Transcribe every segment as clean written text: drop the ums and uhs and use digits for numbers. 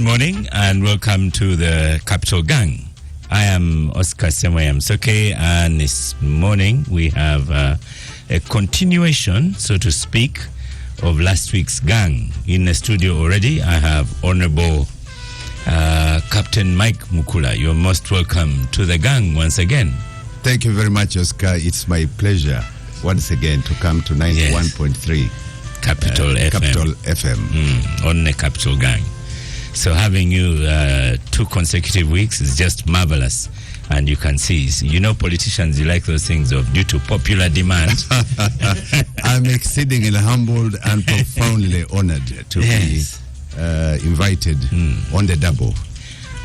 morning and welcome to the Capital Gang. I am Oscar Semoyam Soke, and this morning we have a continuation, so to speak, of last week's gang. In the studio already, I have Honorable Captain Mike Mukula. You're most welcome to the gang once again. Thank you very much, Oscar. It's my pleasure once again to come to 91.3 Capital FM. Capital FM. On the Capital Gang. So having you 2 consecutive weeks is just marvelous. And you can see, you know, politicians, you like those things of due to popular demand. I'm exceedingly humbled and profoundly honored to be invited on the double.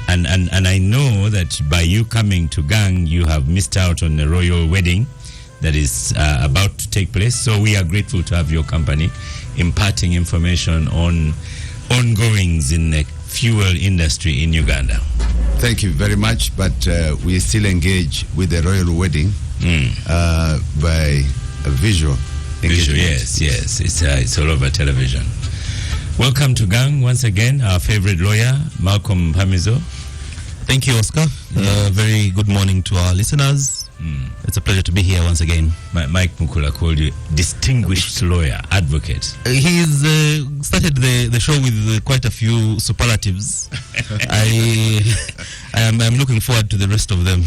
And I know that by you coming to gang, you have missed out on the royal wedding that is about to take place. So we are grateful to have your company, imparting information on ongoings in the fuel industry in Uganda. Thank you very much, but we still engage with the royal wedding by a visual engagement. Yes. It's all over television. Welcome to gang once again, our favorite lawyer, Malcolm Pamizo. Thank you, Oscar. Very good morning to our listeners. It's a pleasure to be here once again. Mike Mukula called you distinguished lawyer, advocate. He's started the show with quite a few superlatives. I'm looking forward to the rest of them.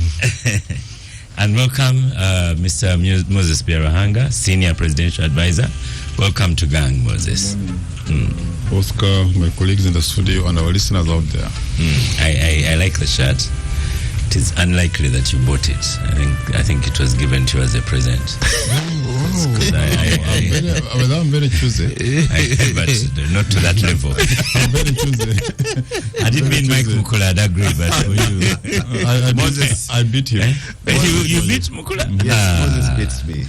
And welcome, Mr. Moses Biarahanga, Senior Presidential Advisor. Welcome to gang, Moses. Oscar, my colleagues in the studio, and our listeners out there. I like the shirt. It is unlikely that you bought it. I think it was given to you as a present. I'm very choosy. But not to that level. I'm very choosy. I didn't mean Mike Mukula, I'd agree, but for you. Moses, I beat him. You beat Mukula? Yes, Moses beats me.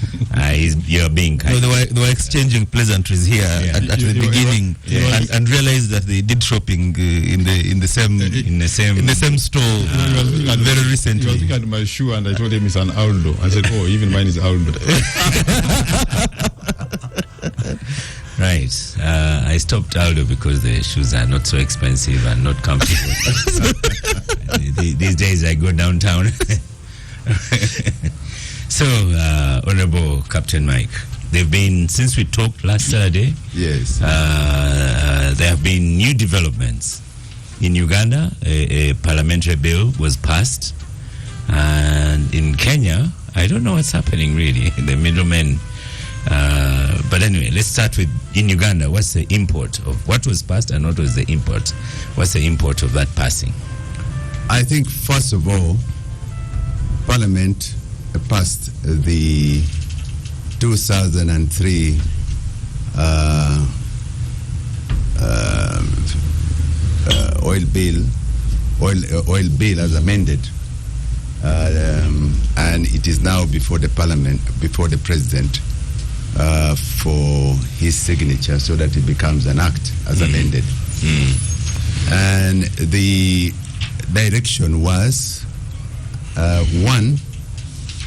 You're being kind. No, they were exchanging pleasantries here at the beginning, and realized that they did shopping in the same store. Very recently. He was looking at my shoe and I told him it's an Aldo. I said, oh, even mine is Aldo. Right. I stopped Aldo because the shoes are not so expensive and not comfortable. These days I go downtown. So, Honorable Captain Mike, they've been, since we talked last Saturday, yes, there have been new developments. In Uganda, a parliamentary bill was passed, and in Kenya, I don't know what's happening really, the middlemen. But anyway, let's start with, in Uganda, what's the import of what was passed and what was the import? What's the import of that passing? I think, first of all, Parliament passed the 2003 oil bill as amended, and it is now before the Parliament, before the President, for his signature, so that it becomes an act as amended. And the direction was one,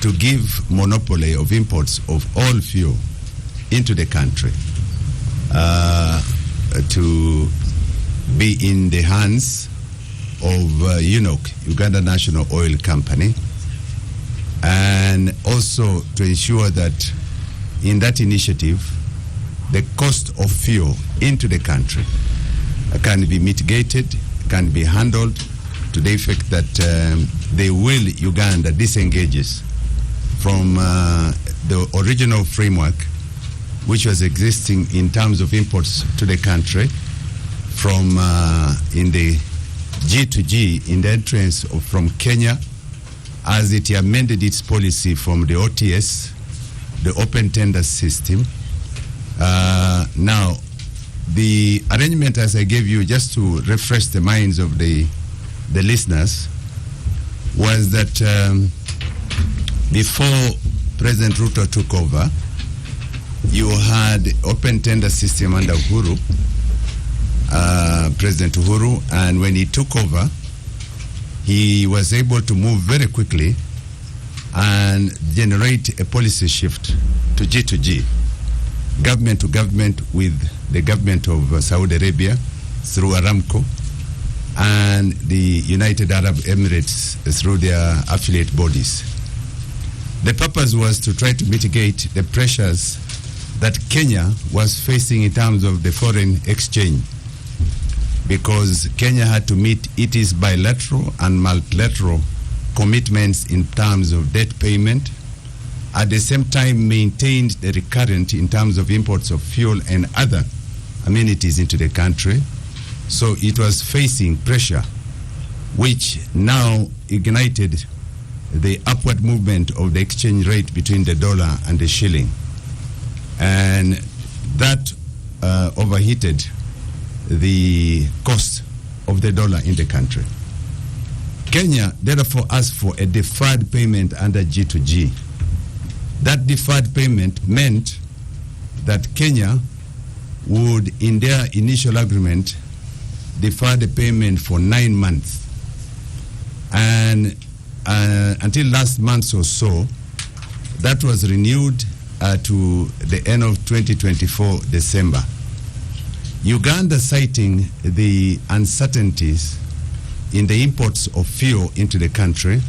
to give monopoly of imports of all fuel into the country to be in the hands of UNOC, Uganda National Oil Company, and also to ensure that in that initiative the cost of fuel into the country can be mitigated, can be handled to the effect that Uganda disengages from the original framework which was existing in terms of imports to the country from in the G2G, in the entrance from Kenya, as it amended its policy from the OTS, the open tender system. Now, the arrangement, as I gave you, just to refresh the minds of the listeners, was that before President Ruto took over, you had open tender system under Uhuru, President Uhuru, and when he took over, he was able to move very quickly and generate a policy shift to G2G, government to government, with the government of Saudi Arabia through Aramco, and the United Arab Emirates through their affiliate bodies. The purpose was to try to mitigate the pressures that Kenya was facing in terms of the foreign exchange, because Kenya had to meet its bilateral and multilateral commitments in terms of debt payment, at the same time maintained the recurrent in terms of imports of fuel and other amenities into the country. So it was facing pressure, which now ignited the upward movement of the exchange rate between the dollar and the shilling. And that overheated the cost of the dollar in the country. Kenya therefore asked for a deferred payment under G2G. That deferred payment meant that Kenya would, in their initial agreement, defer the payment for 9 months. And until last month or so, that was renewed to the end of 2024 December. Uganda, citing the uncertainties in the imports of fuel into the country,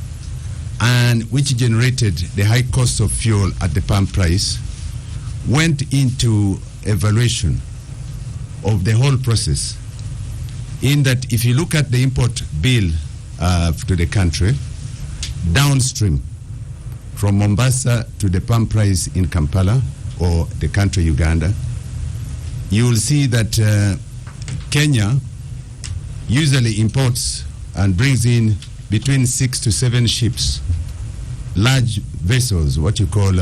and which generated the high cost of fuel at the pump price, went into evaluation of the whole process. In that, if you look at the import bill to the country, downstream from Mombasa to the pump price in Kampala, or the country Uganda, you will see that Kenya usually imports and brings in between 6 to 7 ships, large vessels, what you call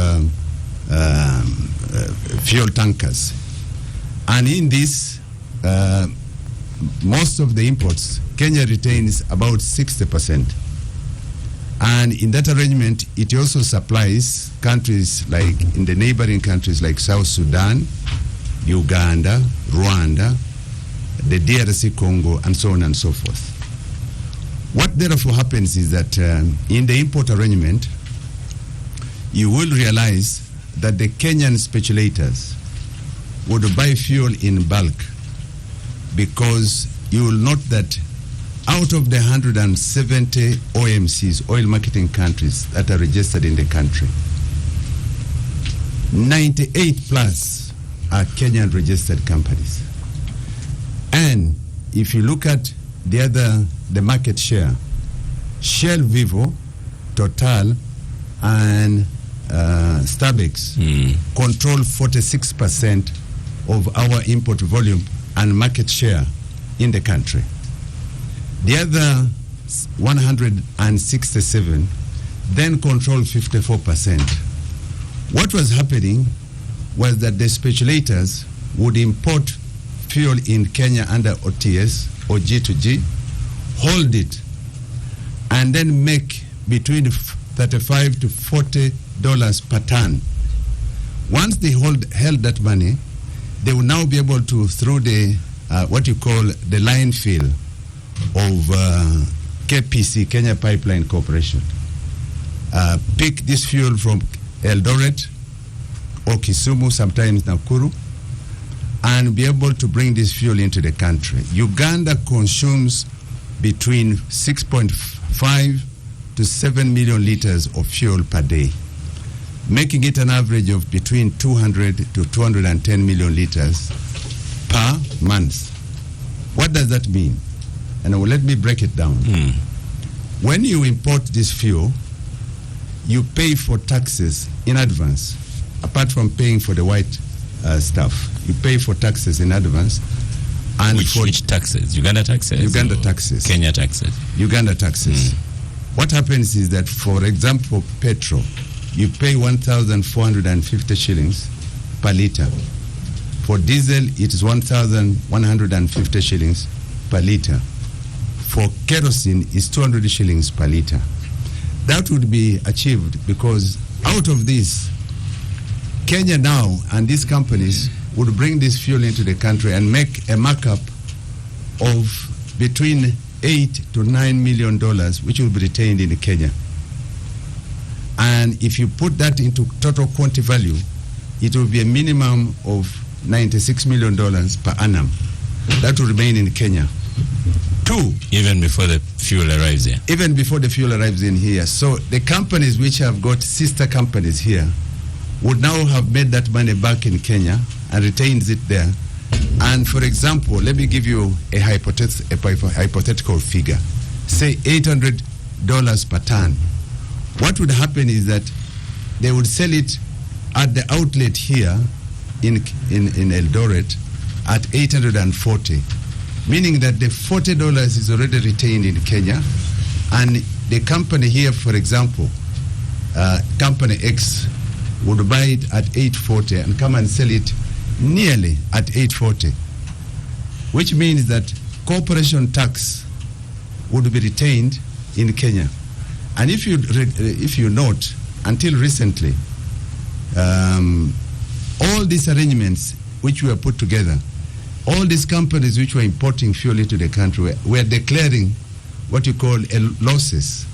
fuel tankers. And in this, most of the imports, Kenya retains about 60%. And in that arrangement, it also supplies countries like, in the neighboring countries like South Sudan, Uganda, Rwanda, the DRC Congo, and so on and so forth. What therefore happens is that in the import arrangement, you will realize that the Kenyan speculators would buy fuel in bulk, because you will note that out of the 170 OMCs, oil marketing countries, that are registered in the country, 98 plus are Kenyan registered companies. And if you look at the market share, Shell, Vivo, Total, and Starbucks control 46% of our import volume and market share in the country. The other 167 then control 54%. What was happening was that the speculators would import fuel in Kenya under OTS or G2G, hold it, and then make between $35 to $40 per ton. Once they held that money, they will now be able to, through the what you call the line fill of KPC, Kenya Pipeline Corporation, pick this fuel from Eldoret or Kisumu, sometimes Nakuru, and be able to bring this fuel into the country. Uganda consumes between 6.5 to 7 million liters of fuel per day, making it an average of between 200 to 210 million liters per month. What does that mean? And let me break it down. When you import this fuel, you pay for taxes in advance, apart from paying for the white stuff. You pay for taxes in advance. And which taxes? Uganda taxes? Uganda taxes. Kenya taxes? Uganda taxes. What happens is that, for example, petrol, you pay 1,450 shillings per liter. For diesel, it is 1,150 shillings per liter. For kerosene, it's 200 shillings per liter. That would be achieved because out of this, Kenya now and these companies would bring this fuel into the country and make a markup of between $8 to $9 million, which will be retained in Kenya. And if you put that into total quantity value, it will be a minimum of $96 million per annum. That will remain in Kenya. Two, even before the fuel arrives here. even before the fuel arrives in here. So the companies which have got sister companies here would now have made that money back in Kenya and retains it there. And for example, let me give you a hypothetical figure. Say $800 per ton. What would happen is that they would sell it at the outlet here in Eldoret at $840, meaning that the $40 is already retained in Kenya, and the company here, for example, company X would buy it at $840 and come and sell it nearly at $840, which means that corporation tax would be retained in Kenya. And if you note, until recently, all these arrangements which were put together, all these companies which were importing fuel into the country were declaring what you call losses.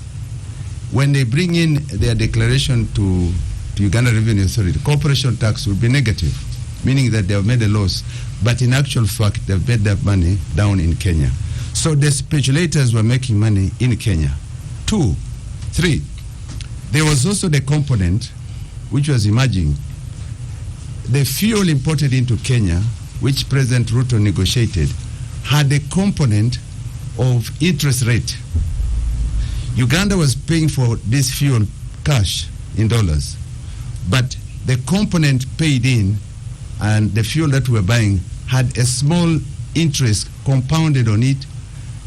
When they bring in their declaration to Uganda Revenue Authority, the corporation tax will be negative, meaning that they have made a loss. But in actual fact, they've made that money down in Kenya. So the speculators were making money in Kenya. 2, 3, there was also the component which was emerging. The fuel imported into Kenya, which President Ruto negotiated, had a component of interest rate. Uganda was paying for this fuel cash in dollars, but the component paid in and the fuel that we were buying had a small interest compounded on it,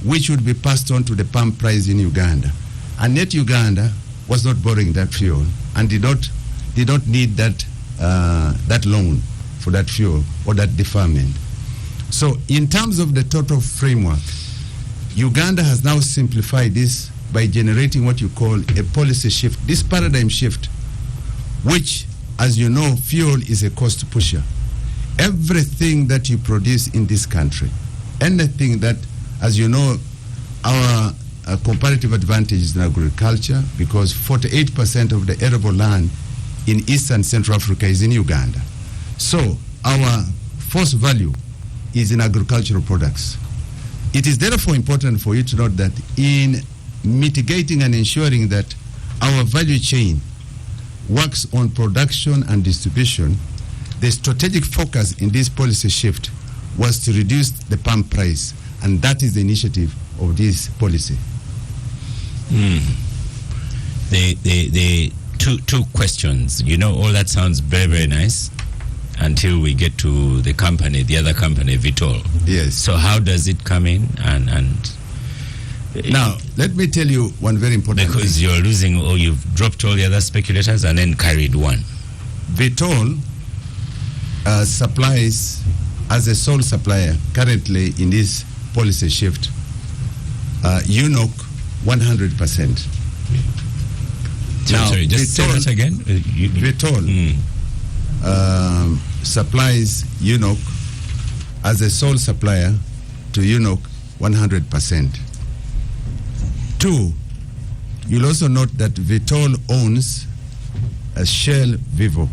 which would be passed on to the pump price in Uganda. And yet Uganda was not borrowing that fuel and did not need that loan for that fuel or that deferment. So in terms of the total framework, Uganda has now simplified this by generating what you call a policy shift, this paradigm shift, which, as you know, fuel is a cost pusher. Everything that you produce in this country, anything that, as you know, our comparative advantage is in agriculture, because 48% of the arable land in East and Central Africa is in Uganda. So our force value is in agricultural products. It is therefore important for you to note that in mitigating and ensuring that our value chain works on production and distribution, the strategic focus in this policy shift was to reduce the pump price, and that is the initiative of this policy. The two questions. You know, all that sounds very, very nice until we get to the company, the other company, Vitol. Yes. So how does it come in? And now, let me tell you one very important because thing. you're losing, or you've dropped all the other speculators and then carried one. Vitol supplies as a sole supplier currently in this policy shift, UNOC 100%. Sorry, just say that again. Vitol supplies UNOC as a sole supplier to UNOC 100%. 2, you'll also note that Vitol owns a Shell Vivo,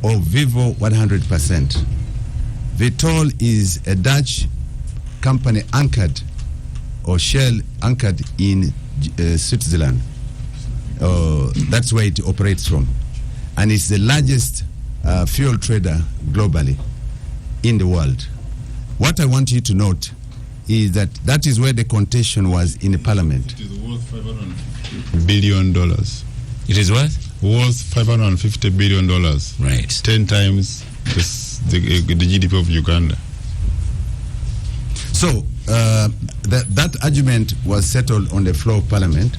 or Vivo 100%. Vitol is a Dutch company anchored, or Shell anchored in Switzerland. That's where it operates from. And it's the largest fuel trader globally in the world. What I want you to note is that that is where the contention was in the parliament. It is worth $550 billion. It is what? Worth $550 billion. Right. 10 times the GDP of Uganda. So that argument was settled on the floor of parliament.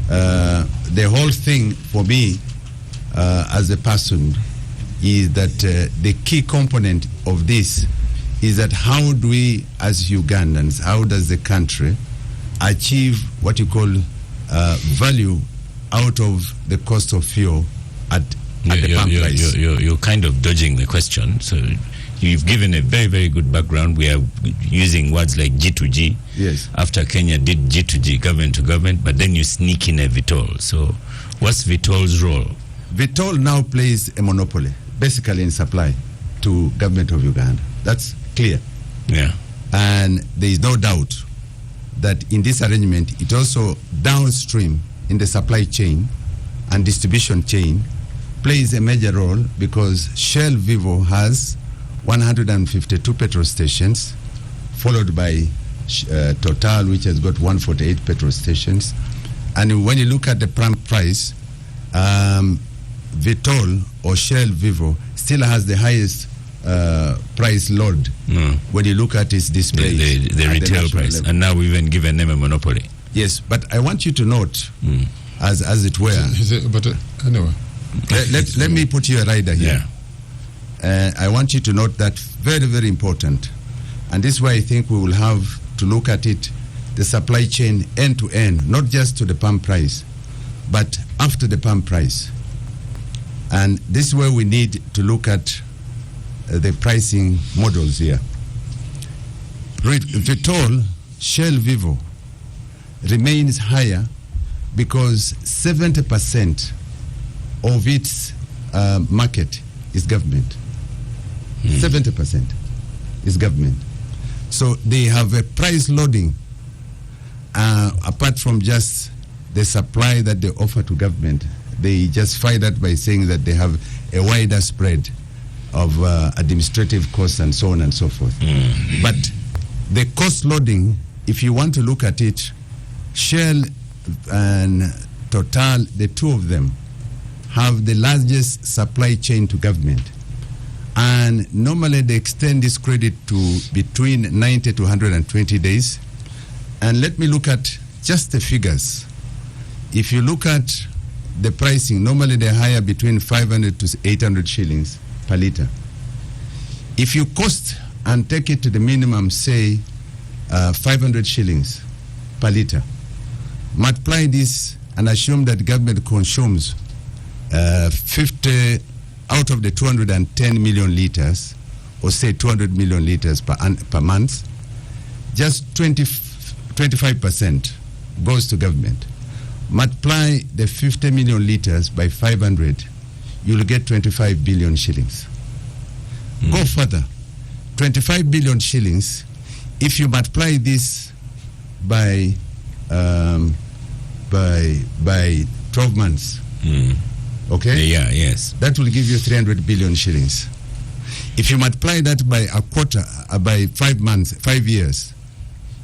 The whole thing for me as a person is that the key component of this is that how do we as Ugandans, how does the country achieve what you call value out of the cost of fuel at the pump price? You're kind of dodging the question. So you've given a very, very good background. We are using words like G2G. Yes. After Kenya did G2G, government to government, but then you sneak in a Vitol. So what's Vitol's role? Vitol now plays a monopoly, basically in supply to government of Uganda. That's clear. Yeah. And there is no doubt that in this arrangement, it also downstream in the supply chain and distribution chain plays a major role, because Shell Vivo has 152 petrol stations, followed by Total, which has got 148 petrol stations. And when you look at the pump price, Vitol or Shell Vivo still has the highest price load when you look at its display. The retail price. Level. And now we've even given them a monopoly. Yes, but I want you to note, as it were. Anyway. Let me put you a rider here. Yeah. I want you to note that very, very important. And this is why I think we will have to look at it, the supply chain end to end, not just to the pump price, but after the pump price. And this is where we need to look at the pricing models here. Vitol, Shell Vivo remains higher because 70% of its market is government. 70% is government. So they have a price loading apart from just the supply that they offer to government. They justify that by saying that they have a wider spread of administrative costs and so on and so forth. But the cost loading, if you want to look at it, Shell and Total, the two of them, have the largest supply chain to government. And normally they extend this credit to between 90 to 120 days. And let me look at just the figures. If you look at the pricing, normally they're higher between 500 to 800 shillings per liter. If you cost and take it to the minimum, say 500 shillings per liter, multiply this and assume that government consumes 50 out of the 210 million liters, or say 200 million liters per month, just 25% goes to government. Multiply the 50 million liters by 500, you'll get 25 billion shillings. Go further, 25 billion shillings, if you multiply this by 12 months, okay? Yeah, yes. That will give you 300 billion shillings. If you multiply that by a quarter, by 5 months, 5 years,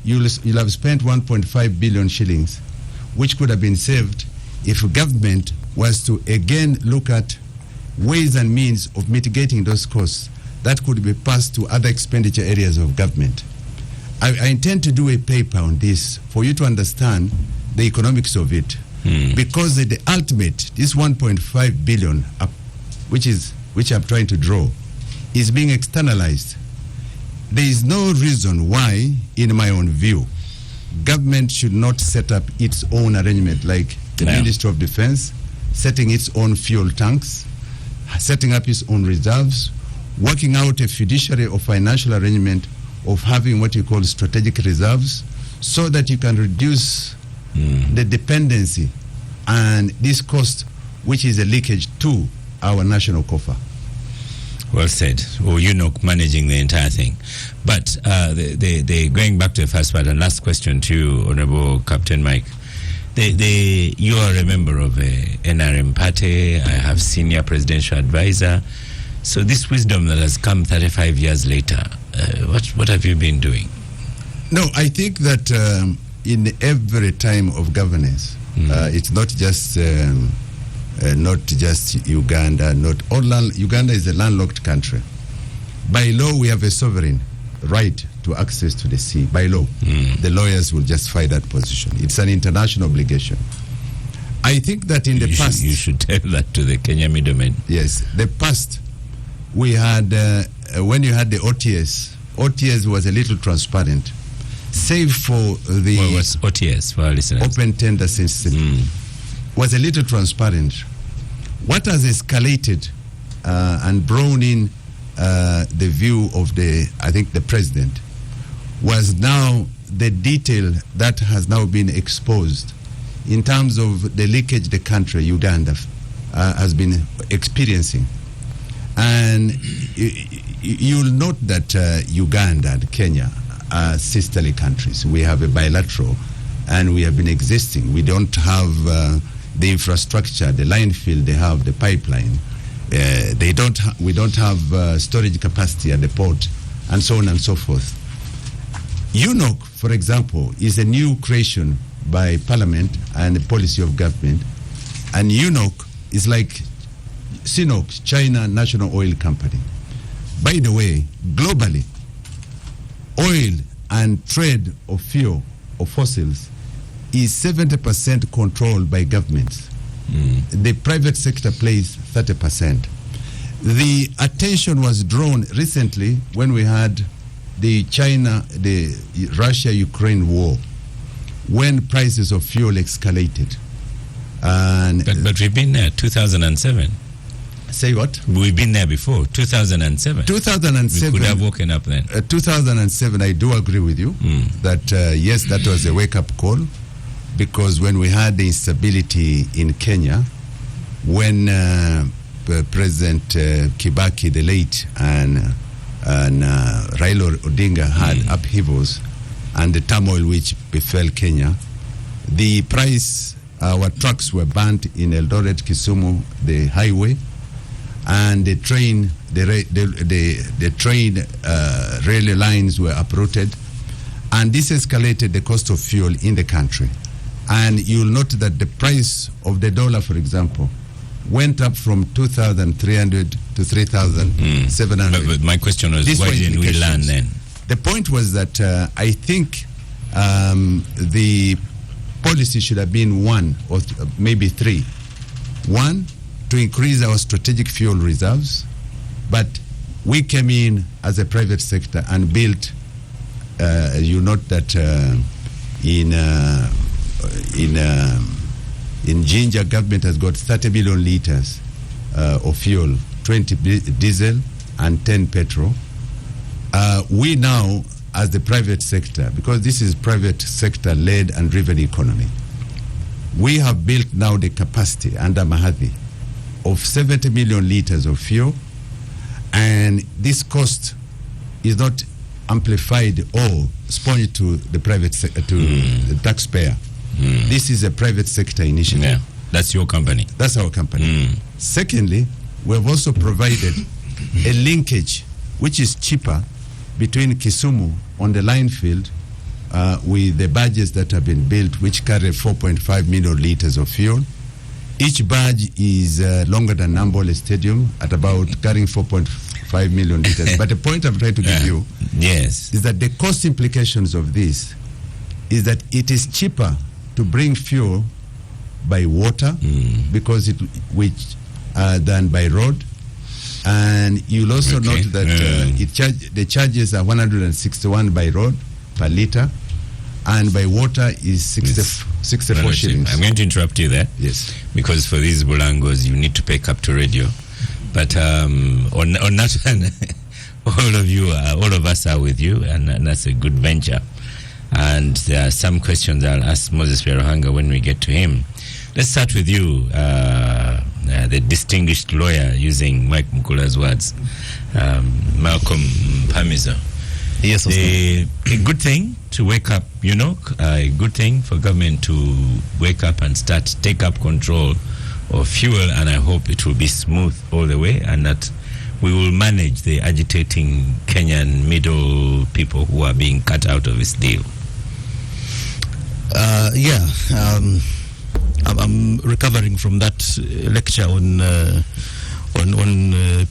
you'll have spent 1.5 billion shillings, which could have been saved if government was to again look at ways and means of mitigating those costs that could be passed to other expenditure areas of government. I intend to do a paper on this for you to understand the economics of it. Because the ultimate, this 1.5 billion, which I'm trying to draw, is being externalized. There is no reason why, in my own view, government should not set up its own arrangement, like the Ministry of Defense, setting its own fuel tanks, setting up its own reserves, working out a fiduciary or financial arrangement of having what you call strategic reserves, so that you can reduce the dependency and this cost, which is a leakage to our national coffer. Well said. Or managing the entire thing. But going back to the first part and last question to you, Honorable Captain Mike. You are a member of a NRM party. I have senior presidential advisor. So this wisdom that has come 35 years later, what have you been doing? No, I think that in every time of governance, it's not just Uganda. Uganda is a landlocked country. By law, we have a sovereign right to access to the sea. By law, the lawyers will justify that position. It's an international obligation. I think that in the past, you should tell that to the Kenya middlemen. Yes, the past, we had when you had the OTS was a little transparent, save for the what was OTS for our listeners? Open tender system. Was a little transparent. What has escalated and brought in the view of the president was now the detail that has now been exposed in terms of the leakage the country, Uganda, has been experiencing. And you'll note that Uganda and Kenya sisterly countries. We have a bilateral, and we have been existing. We don't have the infrastructure, the line field. They have the pipeline. We don't have storage capacity at the port, and so on and so forth. UNOC, for example, is a new creation by Parliament and the policy of government, and UNOC is like CNOOC, China National Oil Company. By the way, globally, oil and trade of fuel, of fossils, is 70% controlled by governments. The private sector plays 30%. The attention was drawn recently when we had the Russia-Ukraine war, when prices of fuel escalated. And but we've been there, 2007. Say what? We've been there before, 2007. 2007. We could have woken up then. 2007, I do agree with you that, yes, that was a wake-up call, because when we had the instability in Kenya, when President Kibaki, the late, and Raila Odinga had upheavals and the turmoil which befell Kenya, the price, our trucks were banned in Eldoret, Kisumu, the highway, and the train rail lines were uprooted, and this escalated the cost of fuel in the country. And you'll note that the price of the dollar, for example, went up from 2,300 to 3,700. But my question was, why didn't we learn then? The point was that I think the policy should have been one or maybe three. One, to increase our strategic fuel reserves, but we came in as a private sector and built. You note that in Ginger, government has got 30 billion liters of fuel, 20 diesel and 10 petrol. We now, as the private sector, because this is private sector led and driven economy, we have built now the capacity under Mahadi of 70 million liters of fuel, and this cost is not amplified or sponged to the private sector, to the taxpayer. This is a private sector initiative. Yeah, that's your company. That's our company. Secondly, we have also provided a linkage which is cheaper between Kisumu on the line field with the barges that have been built, which carry 4.5 million liters of fuel. Each barge is longer than Nambole Stadium at about carrying 4.5 million liters. But the point I'm trying to give you is that the cost implications of this is that it is cheaper to bring fuel by water because than by road. And you'll also note that the charges are 161 by road per liter, and by water is 64 shillings. I'm going to interrupt you there. Yes. Because for these Bulangos, you need to pick up to radio. But on that, all of us are with you, and that's a good venture. And there are some questions I'll ask Moses Perohanga when we get to him. Let's start with you, the distinguished lawyer, using Mike Mukula's words, Malcolm Pamizo. Yes, a good thing to wake up, a good thing for government to wake up and take up control of fuel, and I hope it will be smooth all the way, and that we will manage the agitating Kenyan middle people who are being cut out of this deal. I'm recovering from that lecture on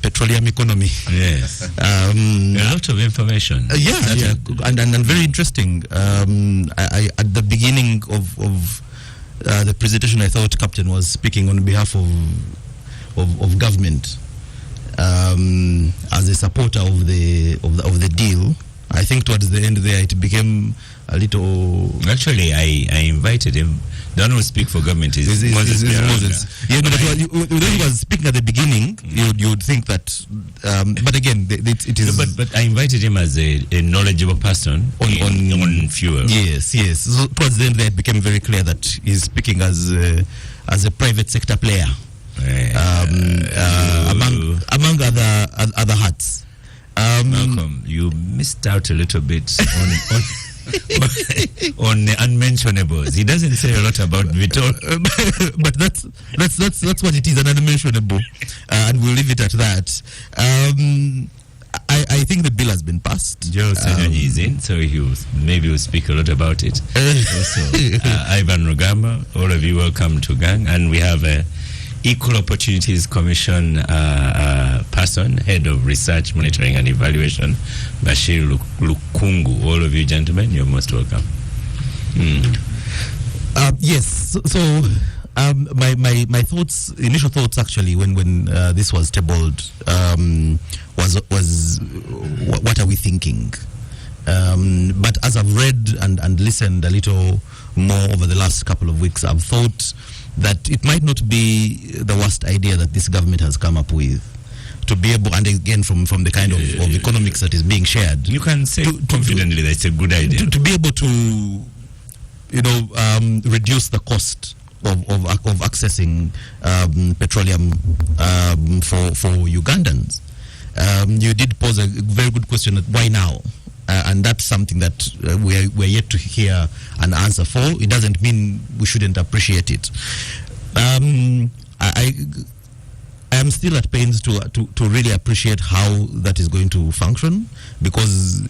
petroleum economy. Yes. A lot of information. And very interesting. I at the beginning of the presentation, I thought Captain was speaking on behalf of government as a supporter of the deal. I think towards the end there, it became a little. Actually, I invited him. The one who speak for government is Moses. Yeah, but when he was speaking at the beginning, you would think that. But again, it is. But I invited him as a knowledgeable person on fuel. Yes. So towards the end, there it became very clear that he's speaking as a private sector player, among other hats. Malcolm, you missed out a little bit on the unmentionables. He doesn't say a lot about Vitol, but that's what it is, an unmentionable, and we'll leave it at that. I think the bill has been passed. Joe Senyanyi is in, so maybe he'll speak a lot about it. Also, Ivan Rugamba, all of you welcome to Gang, and we have a Equal Opportunities Commission person, Head of Research, Monitoring and Evaluation, Bashir Lukungu. All of you gentlemen, you're most welcome. Yes, so my thoughts, initial thoughts actually, when this was tabled, was what are we thinking? But as I've read and listened a little more over the last couple of weeks, I've thought that it might not be the worst idea that this government has come up with, to be able, and again from the kind of economics that is being shared. You can say confidently that it's a good idea. To be able to, reduce the cost of accessing petroleum for Ugandans. You did pose a very good question, why now? And that's something that we're yet to hear an answer for. It doesn't mean we shouldn't appreciate it. I am still at pains to really appreciate how that is going to function, because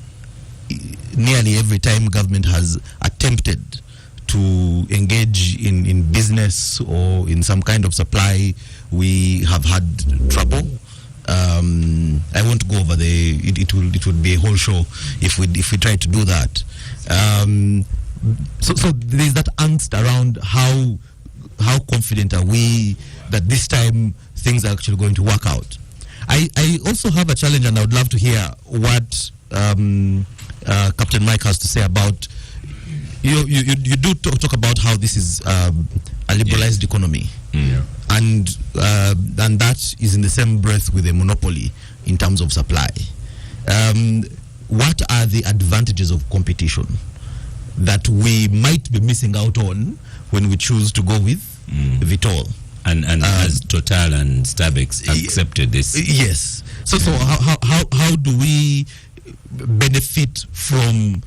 nearly every time government has attempted to engage in business or in some kind of supply, we have had trouble. I won't go over it would be a whole show if we try to do that. So there's that angst around how confident are we that this time things are actually going to work out. I also have a challenge, and I would love to hear what Captain Mike has to say about, you do talk about how this is a liberalized economy. And that is in the same breath with a monopoly in terms of supply. What are the advantages of competition that we might be missing out on when we choose to go with Vitol? And has Total and Starbucks accepted this? Yes. So how do we benefit from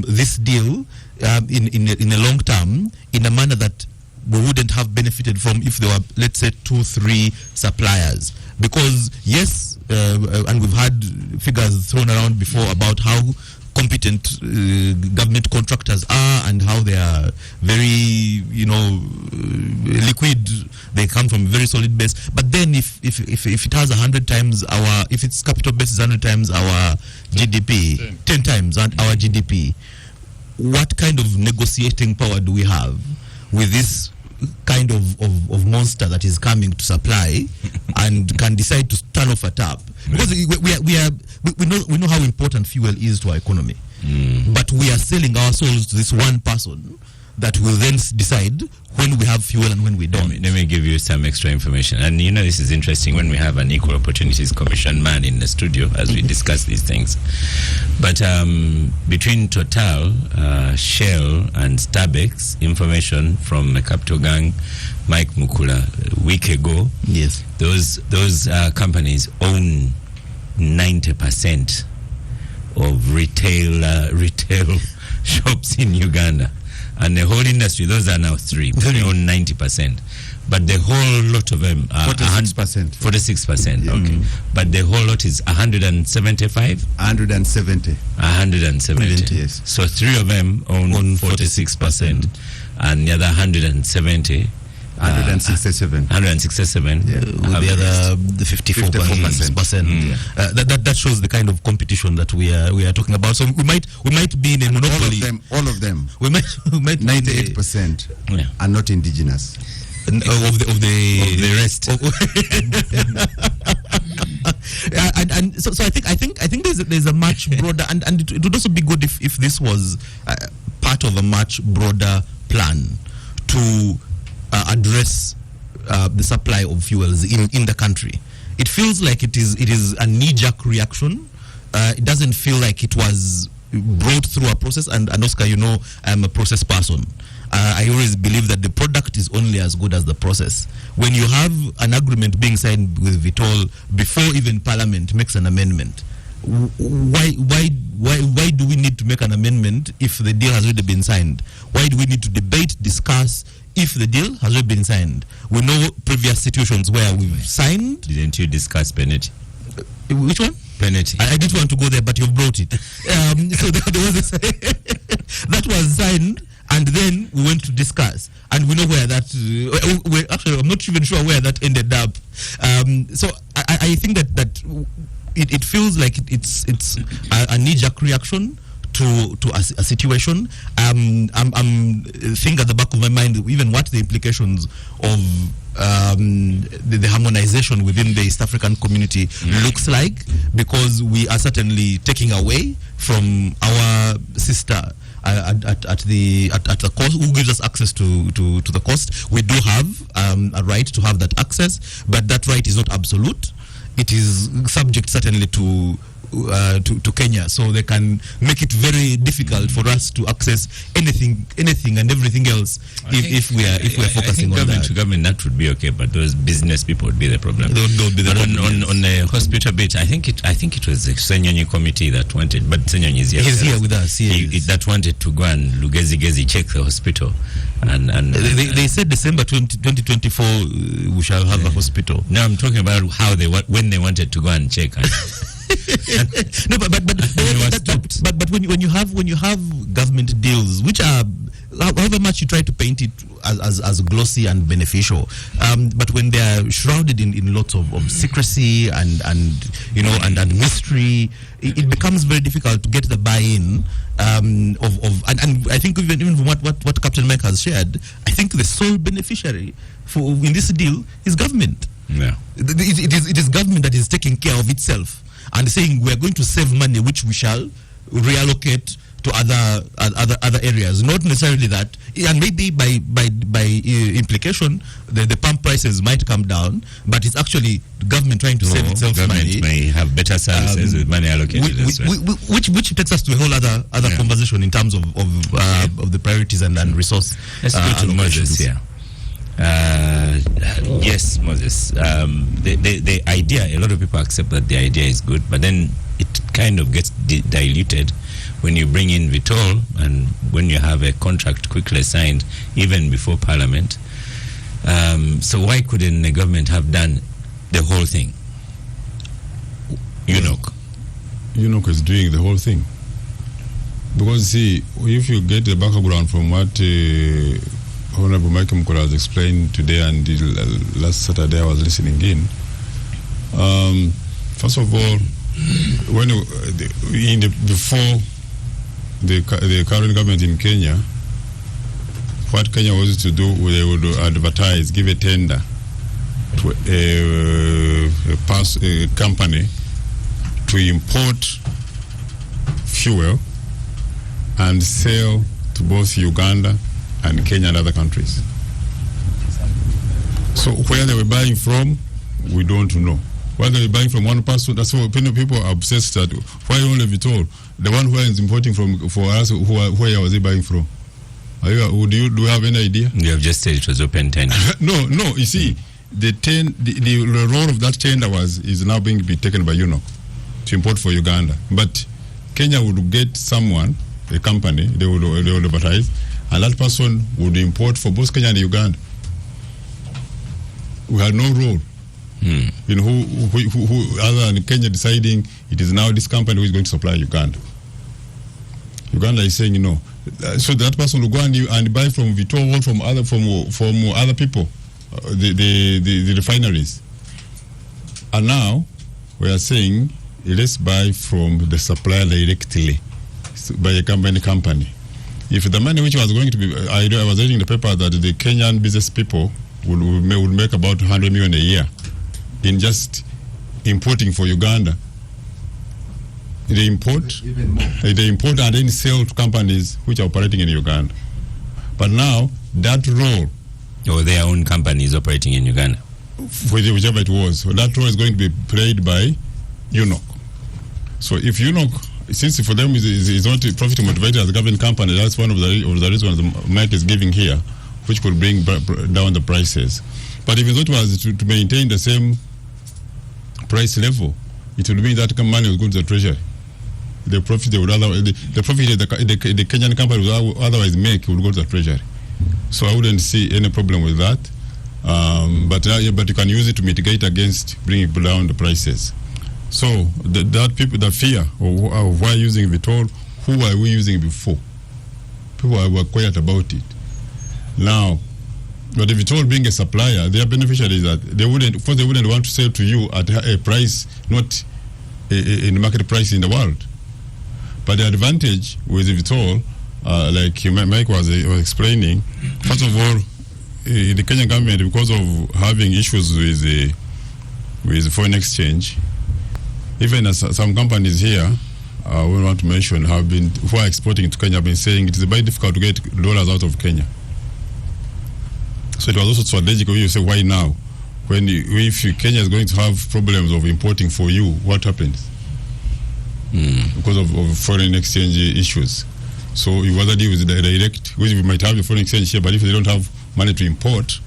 this deal in a long term, in a manner that we wouldn't have benefited from if there were, let's say, 2-3 suppliers? Because yes, and we've had figures thrown around before about how competent government contractors are and how they are very, liquid. They come from a very solid base. But then if it has 100 times if its capital base is 100 times our GDP, 10 times our GDP, what kind of negotiating power do we have with this kind of monster that is coming to supply and can decide to turn off a tap? Because we know how important fuel is to our economy, but we are selling our souls to this one person that will then decide when we have fuel and when we don't. Let me give you some extra information. And this is interesting when we have an Equal Opportunities Commission man in the studio as we discuss these things. But between Total, Shell, and Starbucks, information from the Capital Gang, Mike Mukula, a week ago, yes, those companies own 90% of retail shops in Uganda. And the whole industry, those are now 3. They own 90%. But the whole lot of them are 46%. 46%, okay. But the whole lot is 175? 170. 170. Yes. So 3 of them own 46%. And the other 170... 167. 167. With the other 54%. That shows the kind of competition that we are talking about. So we might be in a monopoly. All of them. We might 98% are not indigenous. Of the rest. And so I think there's a much broader, and it would also be good if this was part of a much broader plan to address the supply of fuels in the country. It feels like it is a knee-jerk reaction. It doesn't feel like it was brought through a process. And Oscar, I'm a process person. I always believe that the product is only as good as the process. When you have an agreement being signed with Vitol before even Parliament makes an amendment, why do we need to make an amendment if the deal has already been signed? Why do we need to debate, discuss if the deal has already been signed? We know previous situations where we've signed. Didn't you discuss penalty? Which one? Penalty. I didn't want to go there, but you've brought it. So there was that was signed, and then we went to discuss, and we know where that. Actually, I'm not even sure where that ended up. So I think that it feels like it's a knee-jerk reaction to a situation. I'm think at the back of my mind even what the implications of the harmonization within the East African community looks like, because we are certainly taking away from our sister at the coast, who gives us access to the coast. We do have a right to have that access, but that right is not absolute. It is subject certainly to Kenya, so they can make it very difficult for us to access anything and everything else if we are focusing on government that. to government, that would be okay, but those business people would be the problem. They'll be the problem. On the hospital bit, I think it was the Senyonyi committee that wanted, but Senyonyi is here. He's here with us. That wanted to go and Lugezi check the hospital, and they said December 2024 we shall have a hospital. No, I'm talking about how when they wanted to go and check. No, but when you have government deals, which are, however much you try to paint it as glossy and beneficial, but when they are shrouded in lots of secrecy and mystery, it becomes very difficult to get the buy-in and I think even from what Captain Mike has shared, I think the sole beneficiary in this deal is government. Yeah. It is government that is taking care of itself and saying we are going to save money, which we shall reallocate to other areas. Not necessarily that, and maybe by implication, the pump prices might come down, but it's actually the government trying to save itself money. Government may have better services with money allocated which takes us to a whole other conversation in terms of the priorities and resource. Let's go to Moses here. Yes, Moses. The idea, a lot of people accept that the idea is good, but then it kind of gets diluted when you bring in Vitol and when you have a contract quickly signed even before Parliament. So why couldn't the government have done the whole thing? UNOC is doing the whole thing. Because see, if you get the background from what Honorable Michael Mukula has explained today and last Saturday I was listening in. First of all, before the current government in Kenya, what Kenya was to do, they would advertise, give a tender to a company to import fuel and sell to both Uganda and Kenya and other countries. So where they were buying from, we don't know. Where they were buying from one person, that's why people are obsessed that why only Vitol, the one who is importing for us, where was he buying from? Do you have any idea? You have just said it was open tender. No. You see, the role of that tender is now being taken by UNOC to import for Uganda. But Kenya would get someone, a company, they would advertise, and that person would import for both Kenya and Uganda. We had no role in who other than Kenya deciding it is now this company who is going to supply Uganda. Uganda is saying no. So that person will go and buy from Vitol or from other people, the refineries. And now we are saying let's buy from the supplier directly by a company. If the money which was going to be, I was reading the paper that the Kenyan business people would make about 100 million a year in just importing for Uganda. They import and then sell to companies which are operating in Uganda. But now that role, or their own companies operating in Uganda, whichever it was, so that role is going to be played by UNOC. So if UNOC since for them is not profit motivated as a government company, that's one of the reasons Mike is giving here, which could bring down the prices. But if it was to maintain the same price level, it would mean that money will go to the treasury. The profit the profit the Kenyan company would otherwise make would go to the treasury. So I wouldn't see any problem with that. But you can use it to mitigate against bringing down the prices. So the fear of why using Vitol, who were we using before? People were quiet about it. Now, but if Vitol being a supplier, their beneficiaries that they wouldn't want to sell to you at a price not in the market price in the world. But the advantage with Vitol, like Mike was explaining, first of all, the Kenyan government, because of having issues with foreign exchange, even as some companies here, we want to mention, who are exporting to Kenya, have been saying it is very difficult to get dollars out of Kenya. So it was also strategic when you say, why now? If Kenya is going to have problems of importing for you, what happens? Because of foreign exchange issues. So you rather deal with the direct, which we might have the foreign exchange here, but if they don't have money to import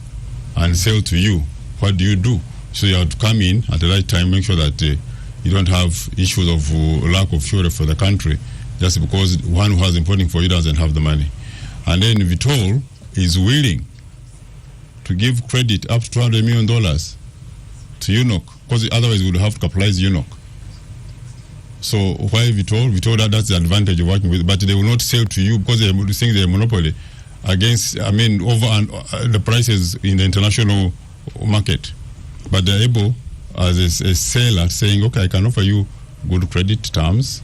and sell to you, what do? So you have to come in at the right time, make sure that you don't have issues of lack of fuel for the country, just because one who has importing for you doesn't have the money. And then Vitol is willing to give credit up to $200 million to UNOC, because otherwise we would have to capitalize UNOC. So why Vitol, that's the advantage of working with, but they will not sell to you because they are saying they're monopoly against, over the prices in the international market. But they're able, as a seller, saying, okay, I can offer you good credit terms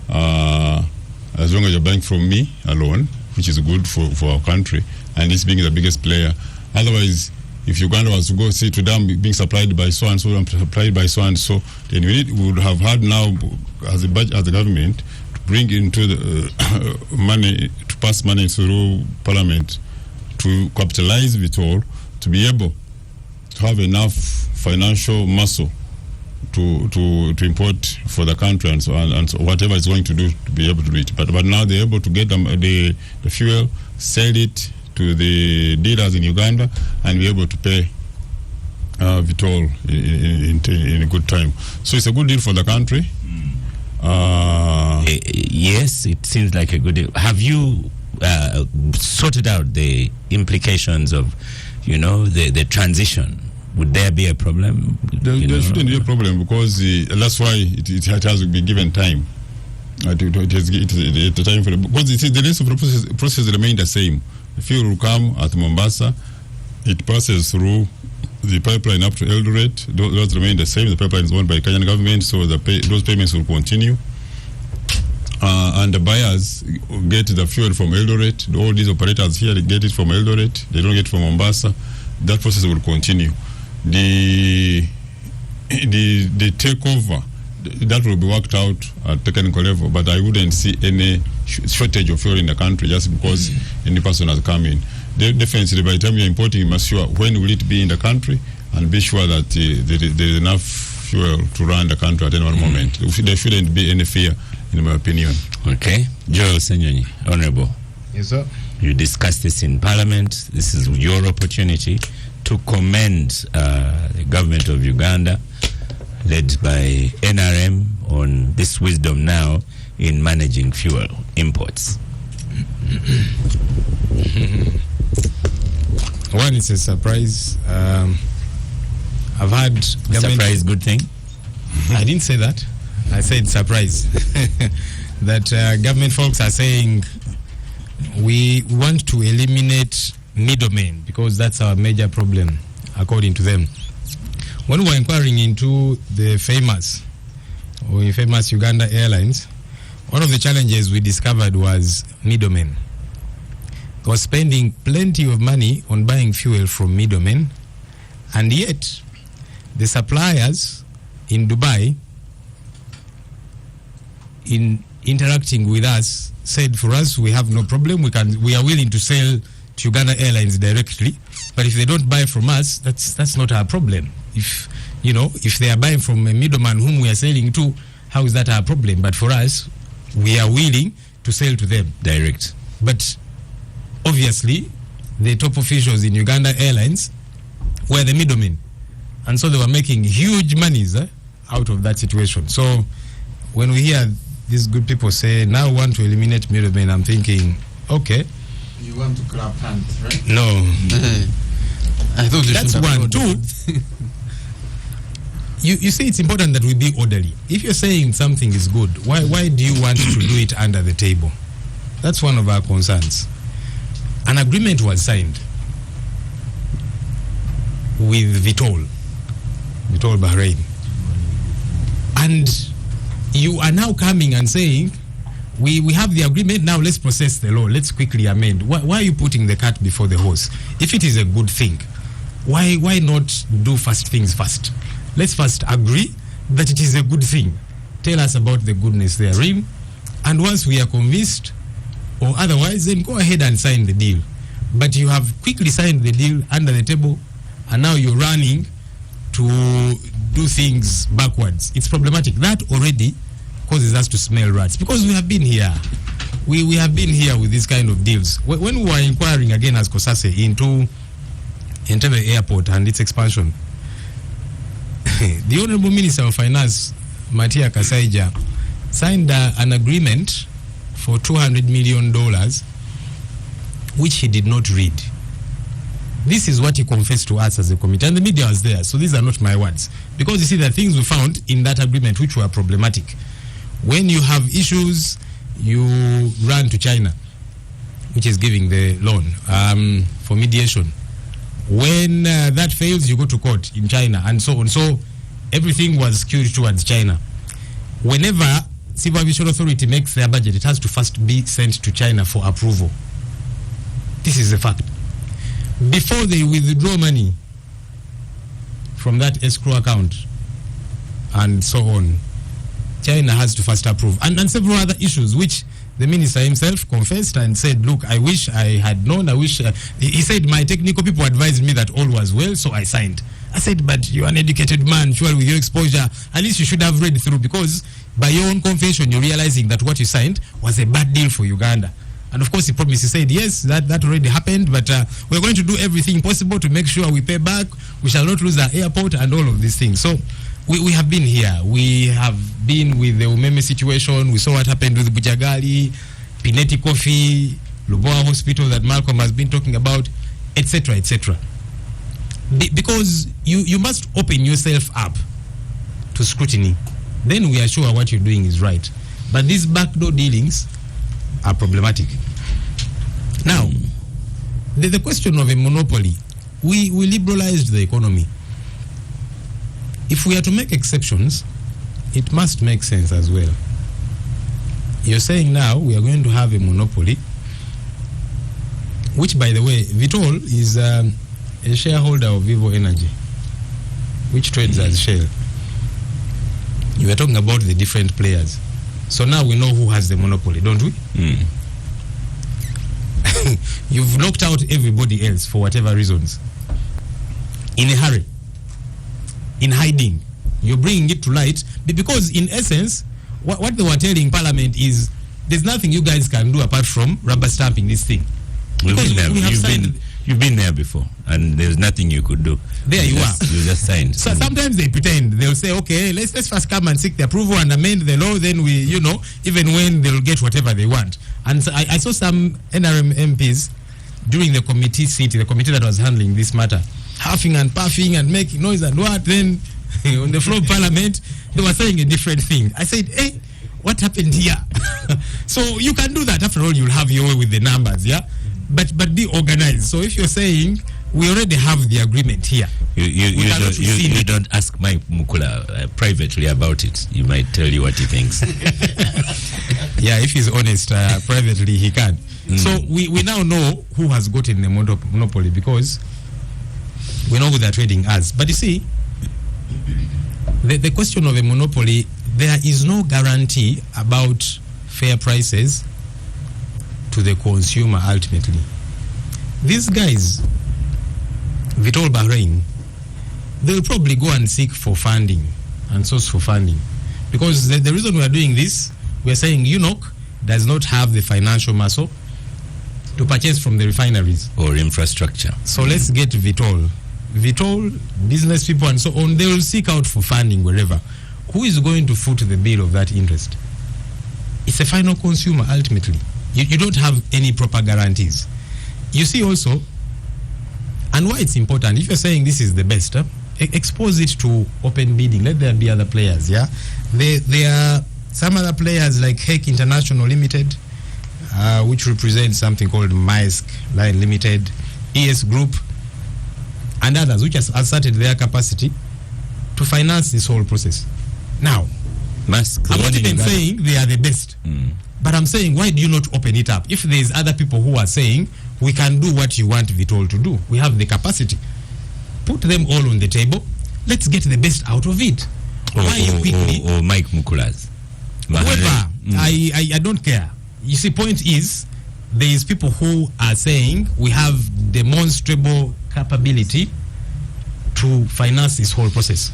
as long as you're buying from me alone, which is good for our country, and this being the biggest player. Otherwise, if Uganda was to go see to them being supplied by so and so and supplied by so and so, then we would have had now as a government to bring into the money, to pass money through Parliament to capitalize Vitol, to be able to have enough financial muscle to import for the country and so on, and so whatever it's going to do to be able to do it. But now they're able to get the fuel, sell it to the dealers in Uganda, and be able to pay Vitol in a good time. So it's a good deal for the country. Yes, it seems like a good deal. Have you sorted out the implications of, the transition? Would there be a problem? There shouldn't be a problem, because that's why it has to be given time. It has the time for because the rest of the process remain the same. The fuel will come at Mombasa. It passes through the pipeline up to Eldoret. Those remain the same. The pipeline is owned by the Kenyan government, so those payments will continue. And the buyers get the fuel from Eldoret. All these operators here, they get it from Eldoret. They don't get it from Mombasa. That process will continue. The takeover, that will be worked out at technical level, but I wouldn't see any shortage of fuel in the country just because any person has come in. Definitely, by the time you're importing, you must sure when will it be in the country, and be sure that there is enough fuel to run the country at any one moment. There shouldn't be any fear, in my opinion. Okay. Joel Senyonyi, Honorable. Yes, sir. You discussed this in Parliament. This is your opportunity to commend the government of Uganda, led by NRM, on this wisdom now in managing fuel imports. One, it's a surprise. I've had Surprise, good thing? I didn't say that. I said surprise. That government folks are saying we want to eliminate middlemen because that's our major problem, according to them. When we were inquiring into the famous Uganda Airlines, one of the challenges we discovered was middlemen. They were spending plenty of money on buying fuel from middlemen, and yet the suppliers in Dubai, in interacting with us, said for us, we have no problem, we are willing to sell to Uganda Airlines directly, but if they don't buy from us, that's not our problem. If they are buying from a middleman whom we are selling to, how is that our problem? But for us, we are willing to sell to them Direct. but obviously the top officials in Uganda Airlines were the middlemen, and so they were making huge monies out of that situation. So when we hear these good people say now want to eliminate middlemen, I'm thinking, okay, You want to clap hands, right? no, I thought that's one. Two, you say it's important that we be orderly. If you're saying something is good, why do you want to do it under the table? That's one of our concerns. An agreement was signed with Vitol Bahrain, and you are now coming and saying we have the agreement, now let's process the law, let's quickly amend. Why are you putting the cart before the horse? If it is a good thing, why not do first things first? Let's first agree that it is a good thing. Tell us about the goodness therein, and once we are convinced or otherwise, then go ahead and sign the deal. But you have quickly signed the deal under the table, and now you're running to do things backwards. It's problematic. That already causes us to smell rats, because we have been here. We have been here with these kind of deals. When we were inquiring again as COSASE into Entebbe Airport and its expansion, the Honorable Minister of Finance, Matia Kasaija, signed an agreement for $200 million, which he did not read. This is what he confessed to us as a committee, and the media was there, so these are not my words. Because you see, the things we found in that agreement which were problematic. When you have issues, you run to China, which is giving the loan for mediation. When that fails, you go to court in China, and so on. So everything was skewed towards China. Whenever Civil Aviation Authority makes their budget, it has to first be sent to China for approval. This is a fact. Before they withdraw money from that escrow account and so on, China has to first approve. And several other issues which the minister himself confessed and said, look, I wish I had known, he said, my technical people advised me that all was well, so I signed. I said, but you're an educated man, sure, with your exposure, at least you should have read through, because by your own confession, you're realizing that what you signed was a bad deal for Uganda. And of course, he promised, he said, yes, that already happened, but we're going to do everything possible to make sure we pay back, we shall not lose our airport, and all of these things. So we have been here. We have been with the Umeme situation. We saw what happened with Bujagali, Pineti Coffee, Luboa Hospital that Malcolm has been talking about, etc., etc. Because you must open yourself up to scrutiny. Then we are sure what you're doing is right. But these backdoor dealings are problematic. Now, the question of a monopoly, we liberalized the economy. If we are to make exceptions, it must make sense as well. You're saying now we are going to have a monopoly, which, by the way, Vitol is a shareholder of Vivo Energy, which trades as Shell. You were talking about the different players. So now we know who has the monopoly, don't we? You've knocked out everybody else for whatever reasons. In a hurry. In hiding. You're bringing it to light. Because in essence, what they were telling Parliament is there's nothing you guys can do apart from rubber stamping this thing. You've been there before, and there's nothing you could do. There you are. You just signed. So sometimes they pretend. They'll say, okay, let's first come and seek the approval and amend the law. Then we, even when they'll get whatever they want. And so I saw some NRM MPs during the committee seat, the committee that was handling this matter, huffing and puffing and making noise and what. Then on the floor of Parliament, they were saying a different thing. I said, hey, what happened here? So you can do that. After all, you'll have your way with the numbers, yeah? But be organized. So if you're saying we already have the agreement here, you don't ask Mike Mukula privately about it. He might tell you what he thinks. Yeah, if he's honest, privately he can. So we now know who has gotten the monopoly, because we know who they're trading as. But you see, the question of a monopoly, there is no guarantee about fair prices to the consumer ultimately. These guys, Vitol Bahrain, they'll probably go and seek for funding and source for funding. Because the reason we are doing this, We're saying UNOC does not have the financial muscle to purchase from the refineries or infrastructure. So let's get Vitol, business people and so on. They will seek out for funding wherever. Who is going to foot the bill of that interest? It's a final consumer ultimately. You don't have any proper guarantees. You see also, and why it's important, if you're saying this is the best, expose it to open bidding. Let there be other players, yeah? There are some other players like Hake International Limited, which represents something called Maersk Line Limited, ES Group, and others which have asserted their capacity to finance this whole process. Now, Maersk, I'm not even saying they are the best, but I'm saying, why do you not open it up? If there's other people who are saying, we can do what you want Vitol to do, we have the capacity, put them all on the table, let's get the best out of it. Why you quickly? Or Mike Mukula's. Whoever, I don't care. You see, point is, there is people who are saying we have demonstrable capability to finance this whole process.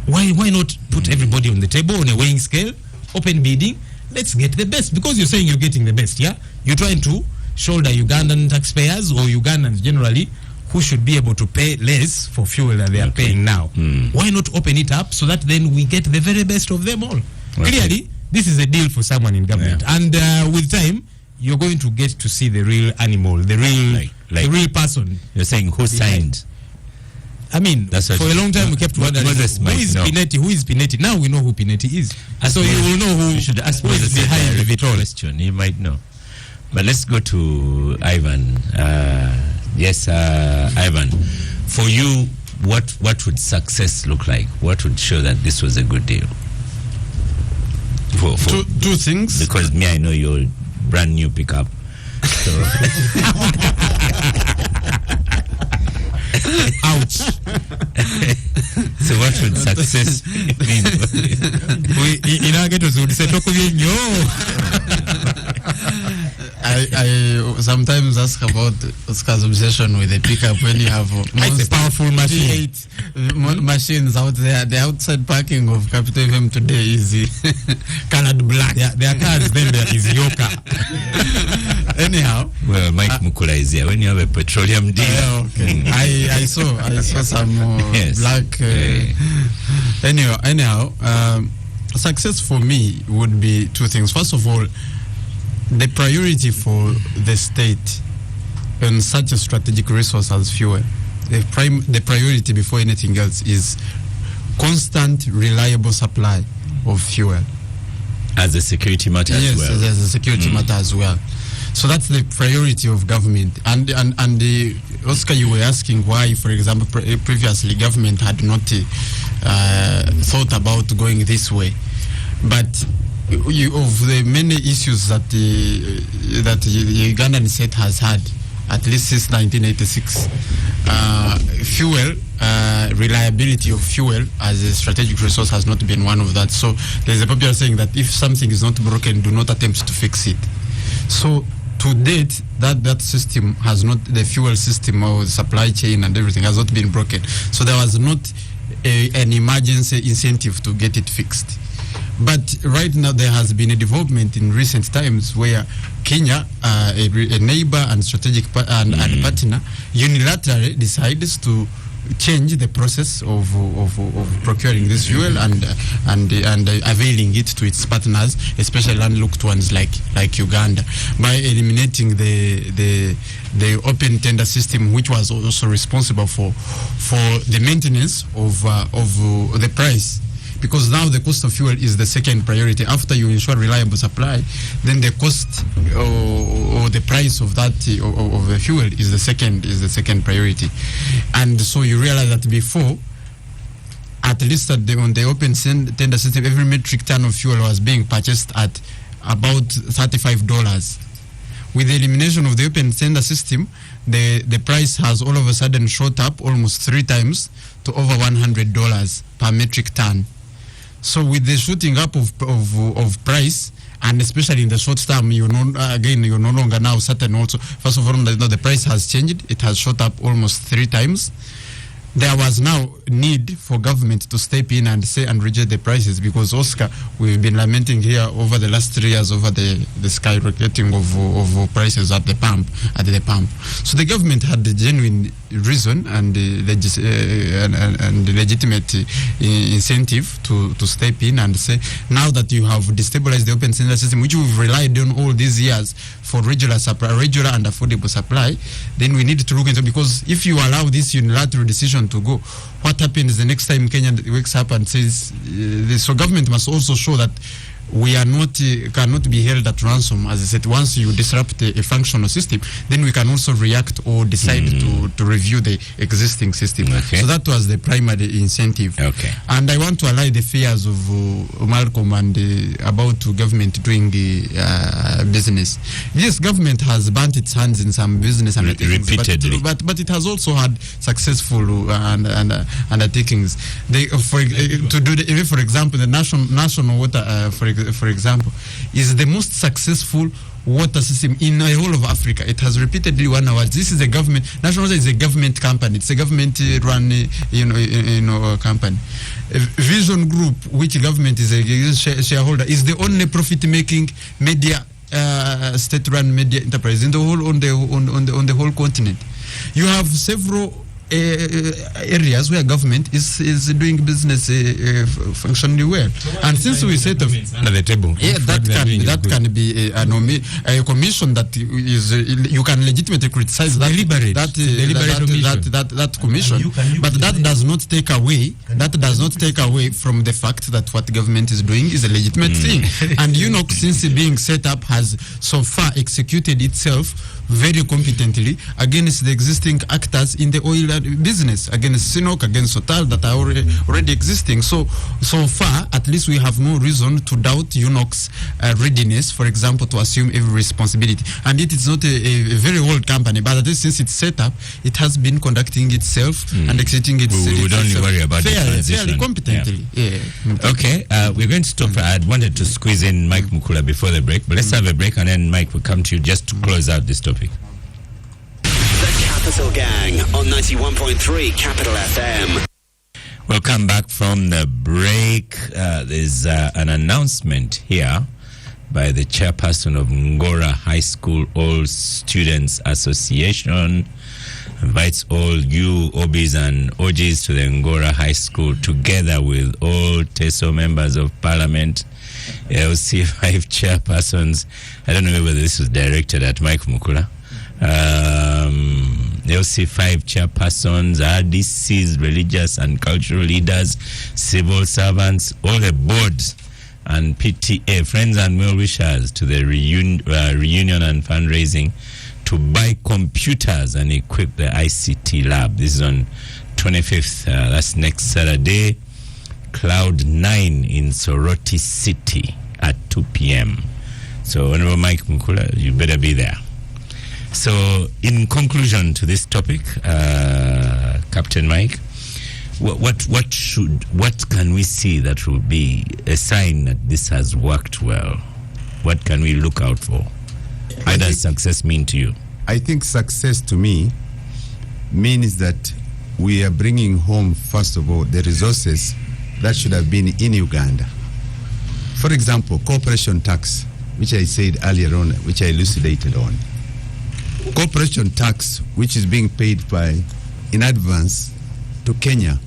Why not put everybody on the table on a weighing scale, open bidding? Let's get the best, because you're saying you're getting the best, yeah? You're trying to shoulder Ugandan taxpayers or Ugandans generally who should be able to pay less for fuel that they are paying now. Why not open it up so that then we get the very best of them all? Clearly, this is a deal for someone in government, and with time, you're going to get to see the real animal, the real, the real person. You're saying who signed? I mean, that's for a long time we kept wondering who is Pinetti, who is Pinetti. Now we know who Pinetti is. So you will know who, you should ask who is behind the Vitol. Question. He might know. But let's go to Ivan. Yes, Ivan. For you, what would success look like? What would show that this was a good deal? For two things. Because me, I know your brand new pickup. So. Ouch. So what would success mean? In our ghettos, we would say, I sometimes ask about Oscar's obsession with the pickup when you have it's a powerful machine. Machines out there. The outside parking of Capital FM today is colored black. There are cars, then there is Yoka. Anyhow, well, Mike Mukula is here. When you have a petroleum deal, okay. I saw some yes. black. Anyhow, success for me would be two things. First of all, the priority for the state on such a strategic resource as fuel, the priority before anything else is constant, reliable supply of fuel. As a security matter as well. Yes, as a security matter as well. So that's the priority of government. And Oscar, you were asking why, for example, previously government had not thought about going this way. But of the many issues that the Ugandan state has had, at least since 1986, fuel, reliability of fuel as a strategic resource has not been one of that. So there's a popular saying that if something is not broken, do not attempt to fix it. So to date, that system has not, the fuel system or the supply chain and everything has not been broken. So there was not an emergency incentive to get it fixed. But right now there has been a development in recent times where Kenya, a neighbor and strategic and partner, unilaterally decides to change the process of procuring this fuel and availing it to its partners, especially landlocked ones like Uganda, by eliminating the open tender system, which was also responsible for the maintenance of the price. Because now the cost of fuel is the second priority. After you ensure reliable supply, then the cost or the price of that of the fuel is the second priority. And so you realize that before, at least on the open tender system, every metric ton of fuel was being purchased at about $35. With the elimination of the open tender system, the price has all of a sudden shot up almost 3 times to over $100 per metric ton. So with the shooting up of price, and especially in the short term, you're no longer now certain also. First of all, the price has changed. It has shot up almost 3 times. there was now need for government to step in and say and reject the prices, because Oscar, we've been lamenting here over the last 3 years over the skyrocketing of prices at the pump. So the government had the genuine reason and the legitimate incentive to step in and say, now that you have destabilized the open center system, which we've relied on all these years for regular and affordable supply, then we need to look into, because if you allow this unilateral decision to go, what happens the next time Kenya wakes up and says so government must also show that we are not cannot be held at ransom. As I said, once you disrupt a functional system, then we can also react or decide to review the existing system. Okay. So that was the primary incentive. Okay. And I want to allay the fears of Malcolm and about government doing business. Yes, government has burnt its hands in some business undertakings, repeatedly, but it has also had successful undertakings. For example, the national water, for example, is the most successful water system in the whole of Africa. It has repeatedly won awards. This is a government. National Water is a government company. It's a government-run, company. Vision Group, which government is a shareholder, is the only profit-making media, state-run media enterprise in the whole on the whole continent. You have several areas where government is doing business functionally well, and since we set up under the table, that can be a commission that is you can legitimately criticize that commission, but that does not take away from the fact that what government is doing is a legitimate thing. And UNOC, since being set up, has so far executed itself very competently against the existing actors in the oil business, against SINOC, against Total, that are already existing. So far, at least we have no reason to doubt UNOC's readiness, for example, to assume every responsibility. And it is not a very old company, but at least since it's set up, it has been conducting itself and executing itself. We would only worry about the transition. Fairly competently. Yeah. Okay, we're going to stop. I wanted to squeeze in Mike Mukula before the break, but let's have a break, and then Mike will come to you just to close out this topic. The Capital Gang on 91.3 Capital FM. Welcome back from the break. There's an announcement here by the chairperson of Ngora High School All Students Association. Invites all you OBs and OGs to the Ngora High School, together with all TESO members of Parliament, LC5 chairpersons. I don't know whether this was directed at Mike Mukula. LC5 chairpersons, RDCs, religious and cultural leaders, civil servants, all the boards and PTA, friends and well-wishers to the reunion and fundraising to buy computers and equip the ICT lab. This is on 25th, that's next Saturday, Cloud 9 in Soroti City at 2 p.m. So, Honorable Mike Mukula, you better be there. So, in conclusion to this topic, Captain Mike, what can we see that will be a sign that this has worked well? What can we look out for? What does success mean to you? I think success to me means that we are bringing home, first of all, the resources that should have been in Uganda. For example, corporation tax, which I said earlier on, which I elucidated on. Corporation tax, which is being paid in advance to Kenya,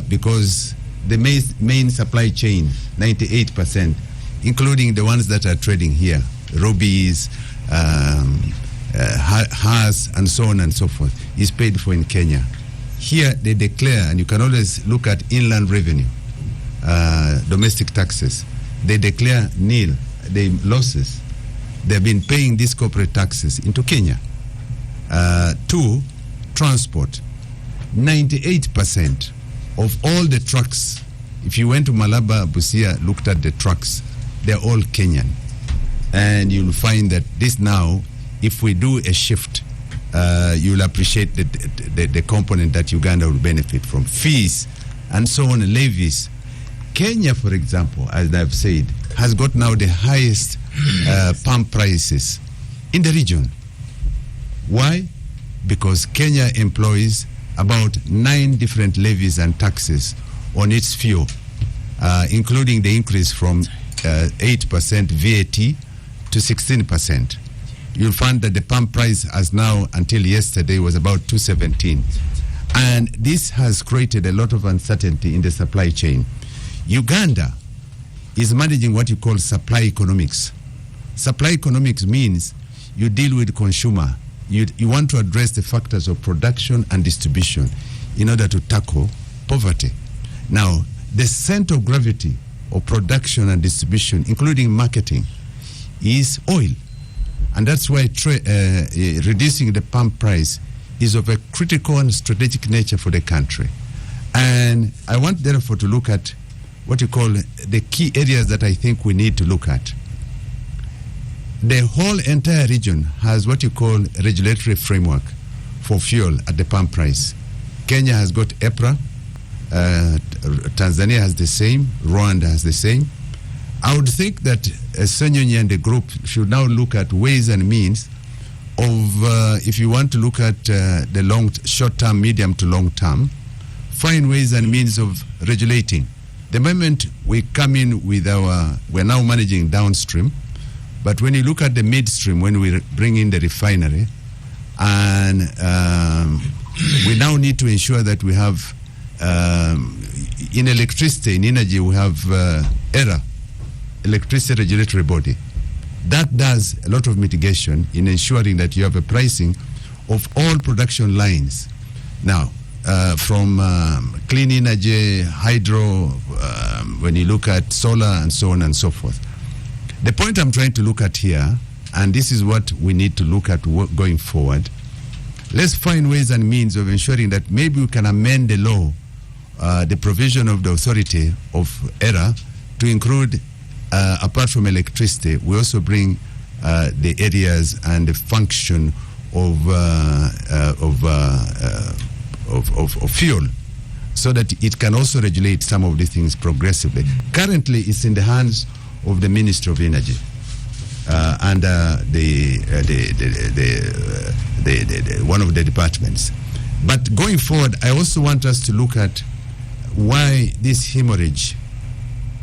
because the main supply chain, 98%, including the ones that are trading here, Robies, Haas, and so on and so forth, is paid for in Kenya. Here they declare, and you can always look at inland revenue, domestic taxes. They declare nil, the losses. They've been paying these corporate taxes into Kenya. 2, transport. 98% of all the trucks, if you went to Malaba, Busia, looked at the trucks, they're all Kenyan. And you'll find that this now, if we do a shift, you'll appreciate the component that Uganda will benefit from. Fees and so on, levies. Kenya, for example, as I've said, has got now the highest palm prices in the region. Why? Because Kenya employs about 9 different levies and taxes on its fuel, including the increase from 8% VAT to 16%. You'll find that the pump price as now until yesterday was about 217. And this has created a lot of uncertainty in the supply chain. Uganda is managing what you call supply economics. Supply economics means you deal with consumer. You want to address the factors of production and distribution in order to tackle poverty. Now, the center of gravity of production and distribution, including marketing, is oil. And that's why reducing the pump price is of a critical and strategic nature for the country. And I want, therefore, to look at what you call the key areas that I think we need to look at. The whole entire region has what you call a regulatory framework for fuel at the pump price. Kenya has got EPRA, Tanzania has the same, Rwanda has the same. I would think that Senyonyi and the group should now look at ways and means of, if you want to look at the short-term, medium to long-term, find ways and means of regulating. The moment we come in with we're now managing downstream, but when you look at the midstream, when we bring in the refinery, and we now need to ensure that we have, in electricity, in energy, we have ERA, Electricity Regulatory Body. That does a lot of mitigation in ensuring that you have a pricing of all production lines. Now, from clean energy, hydro, when you look at solar and so on and so forth. The point I'm trying to look at here, and this is what we need to look at going forward, let's find ways and means of ensuring that maybe we can amend the law, the provision of the authority of ERA to include, apart from electricity, we also bring the areas and the function of fuel, so that it can also regulate some of these things progressively. Currently, it's in the hands of the Ministry of Energy and one of the departments. But going forward, I also want us to look at why this hemorrhage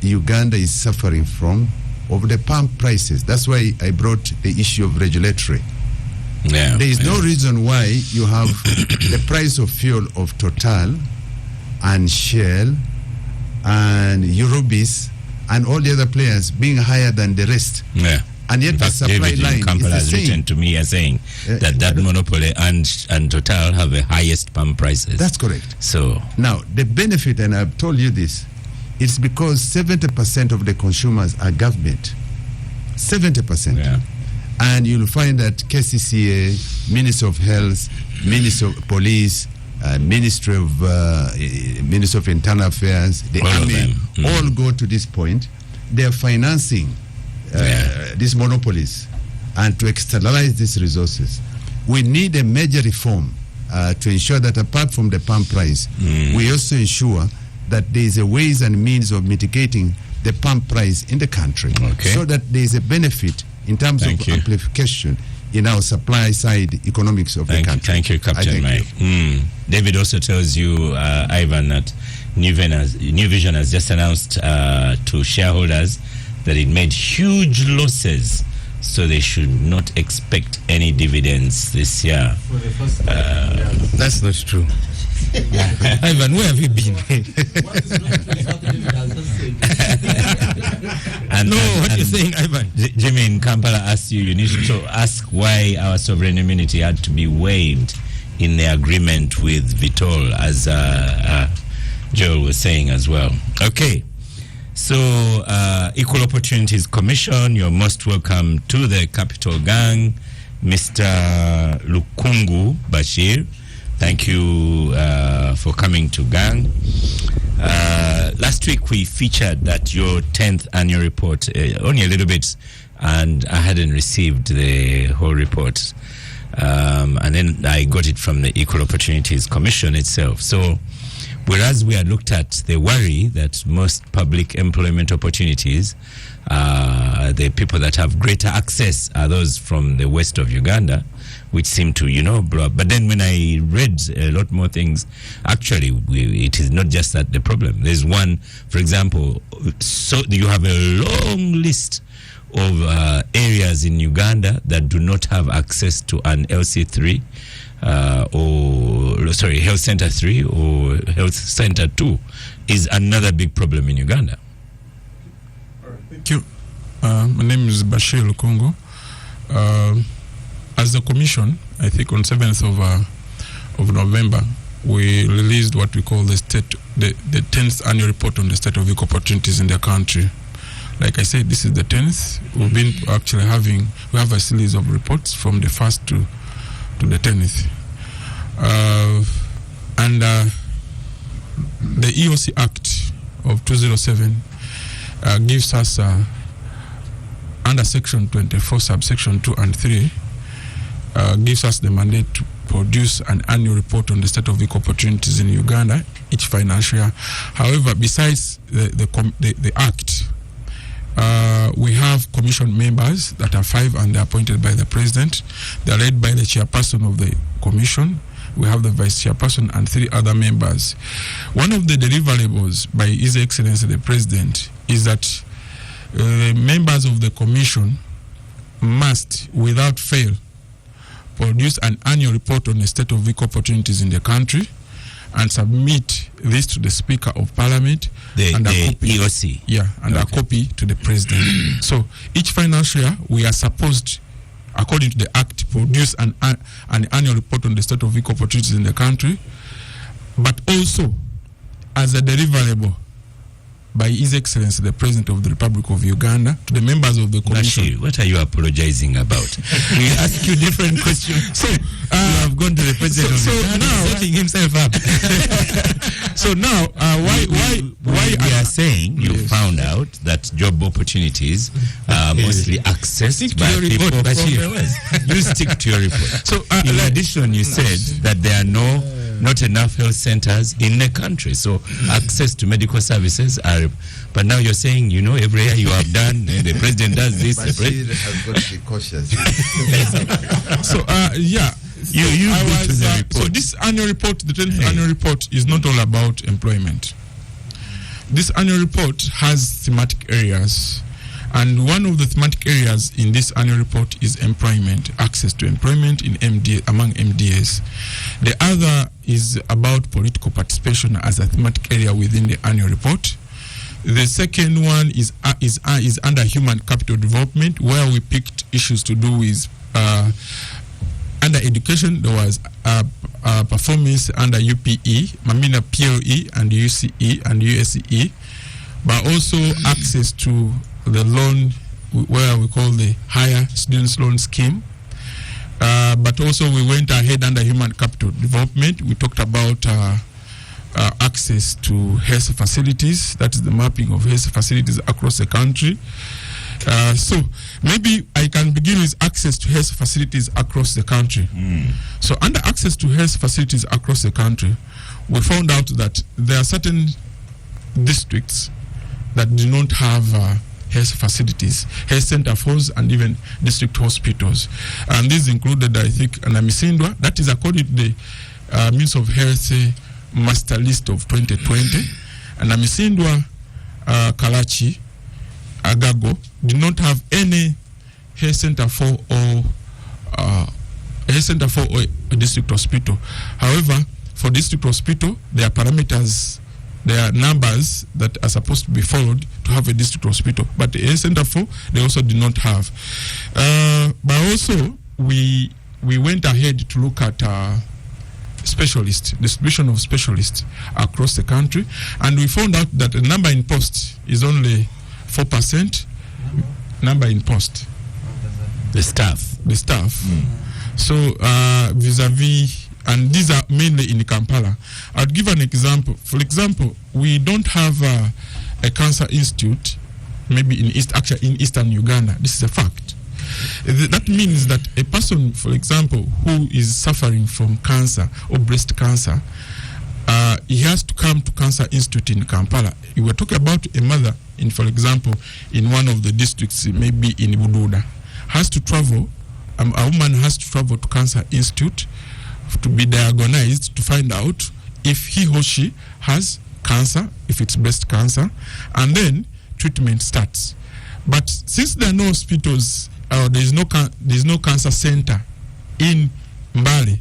Uganda is suffering from over the pump prices. That's why I brought the issue of regulatory. Yeah, there is no reason why you have the price of fuel of Total and Shell and Eurobis and all the other players being higher than the rest. Yeah. And yet the supply David line Kampala is the has written to me as saying that monopoly and Total have the highest pump prices. That's correct. So now the benefit, and I've told you this, it's because 70% of the consumers are government. 70%. Yeah. And you'll find that KCCA, Ministry of Health, Ministry of Police, Ministry of Internal Affairs, the Army, all go to this point. They're financing these monopolies and to externalize these resources. We need a major reform to ensure that apart from the pump price, we also ensure that there is a ways and means of mitigating the pump price in the country, so that there is a benefit in terms of amplification in our supply side economics of the country. Thank you, Captain Mike. David also tells you, Ivan, that New Vision has just announced to shareholders that it made huge losses, so they should not expect any dividends this year. For the first time, that's not true. Ivan, where have you been? What are you saying, Ivan? Jimmy in Kampala asked you need to ask why our sovereign immunity had to be waived in the agreement with Vitol, as Joel was saying as well. Okay. So, Equal Opportunities Commission, you're most welcome to the Capital Gang. Mr. Lukungu Bashir, thank you for coming to Gang. Last week we featured that your 10th annual report, only a little bit, and I hadn't received the whole report. And then I got it from the Equal Opportunities Commission itself. So, whereas we had looked at the worry that most public employment opportunities, the people that have greater access are those from the west of Uganda, which seem to, blow up. But then when I read a lot more things, actually, it is not just that the problem. There's one, for example, so you have a long list of areas in Uganda that do not have access to an LC3 Health Center 3 or Health Center 2 is another big problem in Uganda. Thank you. My name is Bashir Lukongo. As a commission, I think on 7th of November, we released what we call the 10th annual report on the state of equal opportunities in the country. Like I said, this is the 10th. We've been actually we have a series of reports from the 1st to the 10th. And the EOC Act of 2007 gives us, under Section 24, subsection 2 and 3, gives us the mandate to produce an annual report on the state of equal opportunities in Uganda each financial year. However, besides the Act, we have commission members that are 5 and they're appointed by the president. They're led by the chairperson of the commission. We have the vice chairperson and 3 other members. One of the deliverables by His Excellency the President is that members of the commission must, without fail, produce an annual report on the state of equal opportunities in the country and submit this to the Speaker of Parliament and a copy, EOC. Yeah, and a copy to the President. So each financial year, we are supposed, according to the Act, to produce an annual report on the state of equal opportunities in the country, but also as a deliverable by His Excellency the President of the Republic of Uganda to the members of the commission. Bashir, what are you apologizing about? We ask you different questions. So you have gone to the President of Uganda, setting himself up. So now, why we are saying you found out that job opportunities are mostly accessed by people from the West. You stick to your report. So in addition, you said that there are not enough health centers in the country, so access to medical services are. But now you're saying, every year you have done, and the president does this. Bashir has got to be cautious. So yeah. You go to the report. So this annual report, the 10th annual report, is not all about employment. This annual report has thematic areas, and one of the thematic areas in this annual report is employment, access to employment in among MDAs. The other is about political participation as a thematic area within the annual report. The second one is under human capital development, where we picked issues to do with under education. There was performance under UPE, Mamina PLE and UCE and USE, but also access to the loan, where we call the higher students loan scheme. But also we went ahead under human capital development. We talked about access to health facilities. That is the mapping of health facilities across the country. So maybe I can begin with access to health facilities across the country. So under access to health facilities across the country, we found out that there are certain districts that do not have health facilities, health center phones, and even district hospitals. And these included, I think, Namisindwa. That is according to the Means of Health Master List of 2020. And Namisindwa, Kalachi, Agago do not have any health center for or a district hospital. However, for district hospital, there are parameters, there are numbers that are supposed to be followed to have a district hospital. But the health center for, they also do not have. But also, we went ahead to look at specialists, distribution of specialists across the country, and we found out that the number in post is only 4%. Number in post. The staff. So vis-a-vis, and these are mainly in Kampala. I'll give an example. For example, we don't have a cancer institute, maybe in Eastern Uganda. This is a fact. That means that a person, for example, who is suffering from cancer or breast cancer, he has to come to Cancer Institute in Kampala. We were talking about a mother, for example, in one of the districts, maybe in Bududa, has to travel a woman has to travel to Cancer Institute to be diagnosed to find out if he or she has cancer, if it's breast cancer, and then treatment starts. But since there are no hospitals, or there's no cancer center in Mbale,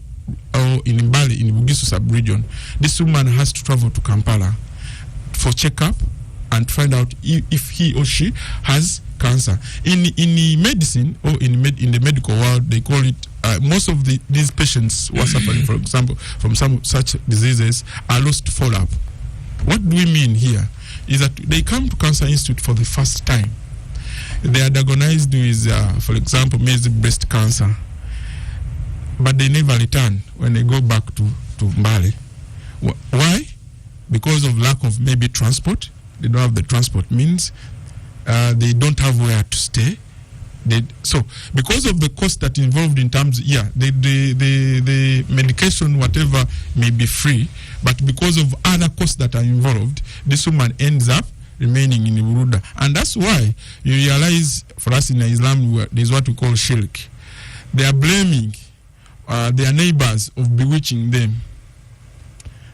or in Mbale, in Bugisu sub-region, this woman has to travel to Kampala for checkup and find out if he or she has cancer. In medicine, or in the medical world, they call it, most of these patients who are suffering, for example, from some such diseases, are lost to follow-up. What do we mean here? Is that they come to Cancer Institute for the first time. They are diagnosed with, for example, maybe breast cancer, but they never return when they go back to Mbale. Why? Because of lack of maybe transport. They don't have the transport means. They don't have where to stay. So because of the cost that involved in terms, the medication, whatever, may be free, but because of other costs that are involved, this woman ends up remaining in Buruda. And that's why you realize, for us in Islam, there's what we call shirk. They are blaming their neighbors of bewitching them.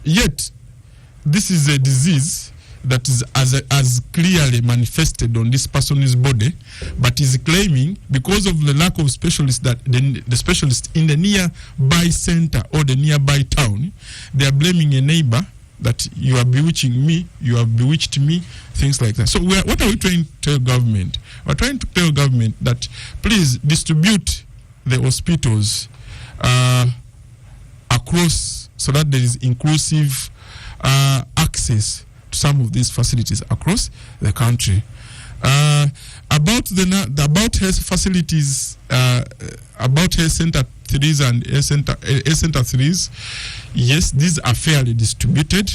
Yet, this is a disease that is as clearly manifested on this person's body, but is claiming, because of the lack of specialists, that the specialists in the nearby center or the nearby town, they are blaming a neighbor that you are bewitching me, you have bewitched me, things like that. So what are we trying to tell government? We're trying to tell government that please distribute the hospitals across, so that there is inclusive access to some of these facilities across the country. About health facilities, about health center 3s and health center 3s, yes, these are fairly distributed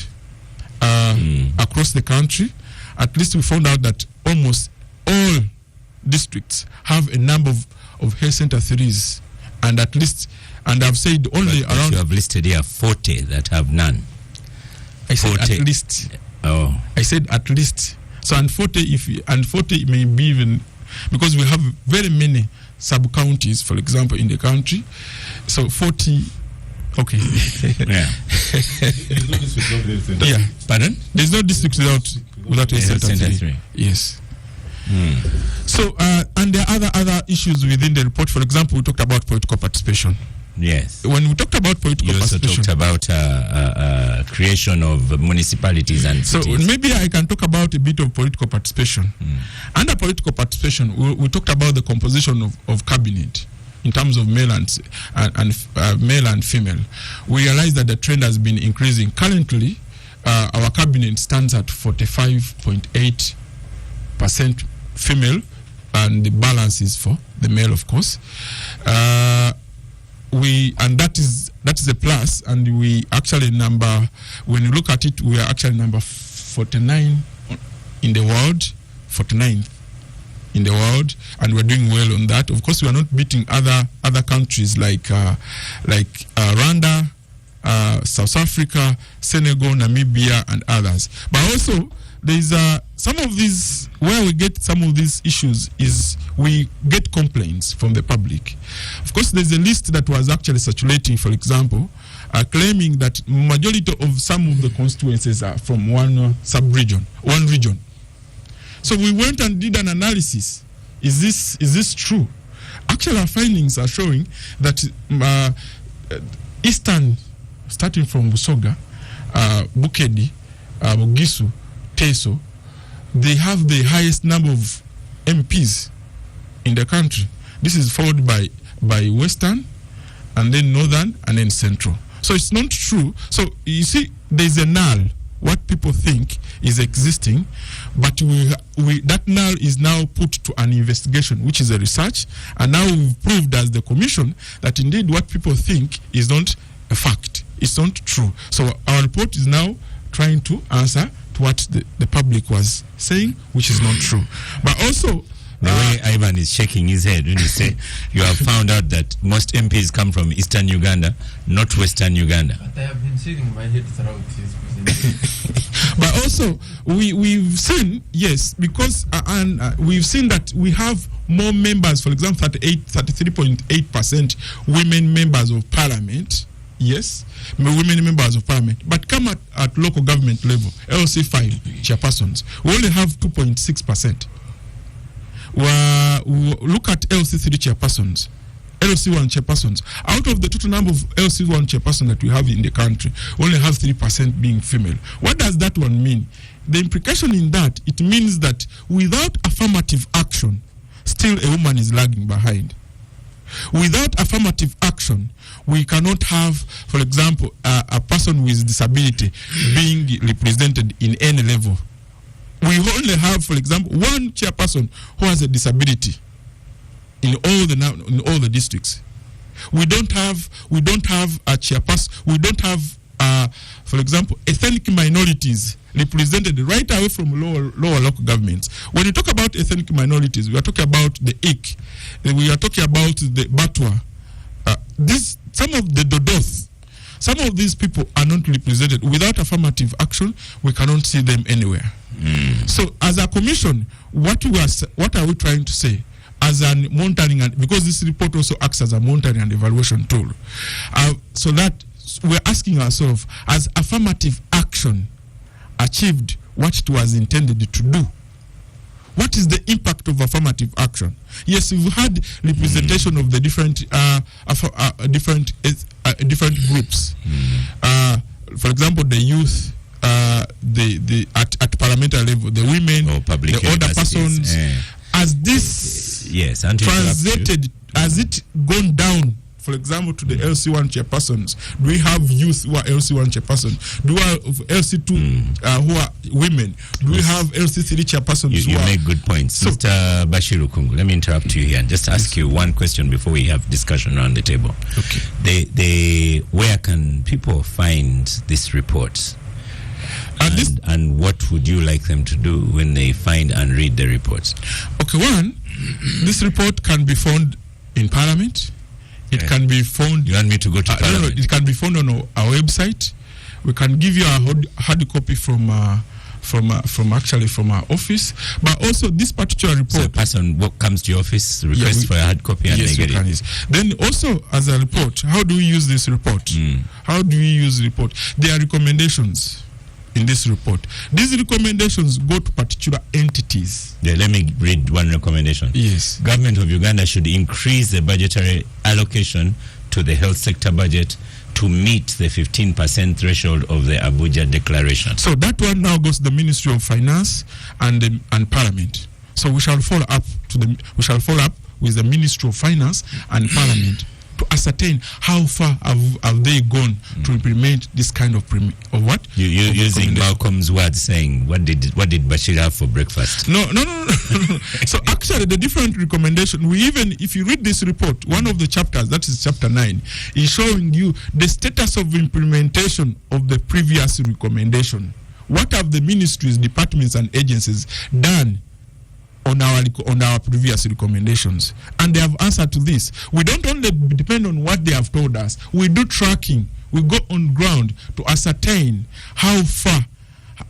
across the country. At least we found out that almost all districts have a number of health center 3s, and at least, and I've said only but around. You have listed here 40 that have none. I said 40. at least. Oh. I said at least. So and 40 may be even, because we have very many sub-counties, for example, in the country. So 40. Okay. Yeah. Yeah. Pardon? There's no district without a Health center Center 3. 3. Yes. So and there are other issues within the report. For example, we talked about political participation. Yes. When we talked about political You also participation, talked about creation of municipalities and so cities. maybe I can talk about a bit of political participation. Under political participation, we talked about the composition of cabinet in terms of male and male and female. We realized that the trend has been increasing. Currently, our cabinet stands at 45.8% female, and the balance is for the male, of course. That is a plus, and we actually when you look at it, we are actually number 49 in the world, 49th in the world, and we're doing well on that. Of course, we are not beating other countries like Rwanda, South Africa, Senegal, Namibia, and others. But also, there's some of these, where we get some of these issues is we get complaints from the public. Of course, there's a list that was actually circulating, for example, claiming that majority of some of the constituencies are from one sub-region, one region. So we went and did an analysis. Is this true? Actually, our findings are showing that Eastern, starting from Busoga, Bukedi, Bugisu, Teso, they have the highest number of MPs in the country. This is followed by Western, and then Northern, and then Central. So it's not true. So you see, there's a null. What people think is existing, but that null is now put to an investigation, which is a research, and now we've proved as the commission that indeed what people think is not a fact. It's not true. So our report is now trying to answer to what the public was saying, which is not true. But also, the way Ivan is shaking his head when you say you have found out that most MPs come from Eastern Uganda, not Western Uganda. But I have been shaking my head throughout this presentation. But also, we've seen, yes, because we've seen that we have more members, for example, 33.8% women members of parliament. Yes, women members of parliament. But come at local government level, LC5 chairpersons, we only have 2.6%. Look at LC3 chairpersons, LC1 chairpersons. Out of the total number of LC1 chairpersons that we have in the country, we only have 3% being female. What does that one mean? The implication in that, it means that without affirmative action, still a woman is lagging behind. Without affirmative action, we cannot have, for example, a person with disability being represented in any level. We only have, for example, one chairperson who has a disability in all the districts. We don't have a chairperson. We don't have, for example, ethnic minorities represented right away from lower local governments. When you talk about ethnic minorities, we are talking about the Ik, we are talking about the Batwa. Some of the Dodoth, some of these people are not represented. Without affirmative action, we cannot see them anywhere. So, as a commission, what are we trying to say? As a monitoring, because this report also acts as a monitoring and evaluation tool, so that we're asking ourselves, as affirmative action achieved what it was intended to do? What is the impact of affirmative action? Yes, we've had representation of the different groups. For example, the youth, at parliamentary level, the women, the older persons. As this translated, has it gone down, for example, to the LC1 chairpersons? Do we have youth who are LC1 chairpersons? Do we have LC2 who are women? Do we have LC3 chairpersons? You make good points. So, Mr. Bashir Ukungu, let me interrupt you here and just ask you one question before we have discussion around the table. Okay. Where can people find this report? And what would you like them to do when they find and read the reports? Okay, one, this report can be found in Parliament. It can be found. You want me to go to Parliament? No, it can be found on our website. We can give you a hard copy from our office. But also this particular report. So a person comes to your office, requests for a hard copy, and they get it. Then also as a report, how do we use this report? How do we use the report? There are recommendations in this report. These recommendations go to particular entities. Yeah, let me read one recommendation. Yes. Government of Uganda should increase the budgetary allocation to the health sector budget to meet the 15% threshold of the Abuja Declaration. So that one now goes to the Ministry of Finance and Parliament. So we shall follow up with the Ministry of Finance and Parliament to ascertain how far have they gone to implement this kind of what? You're using Malcolm's words, saying, what did Bashir have for breakfast? No. So actually, the different recommendation, if you read this report, one of the chapters, that is chapter 9, is showing you the status of implementation of the previous recommendation. What have the ministries, departments, and agencies done on our previous recommendations? And they have answered to this. We don't only depend on what they have told us. We do tracking. We go on ground to ascertain how far.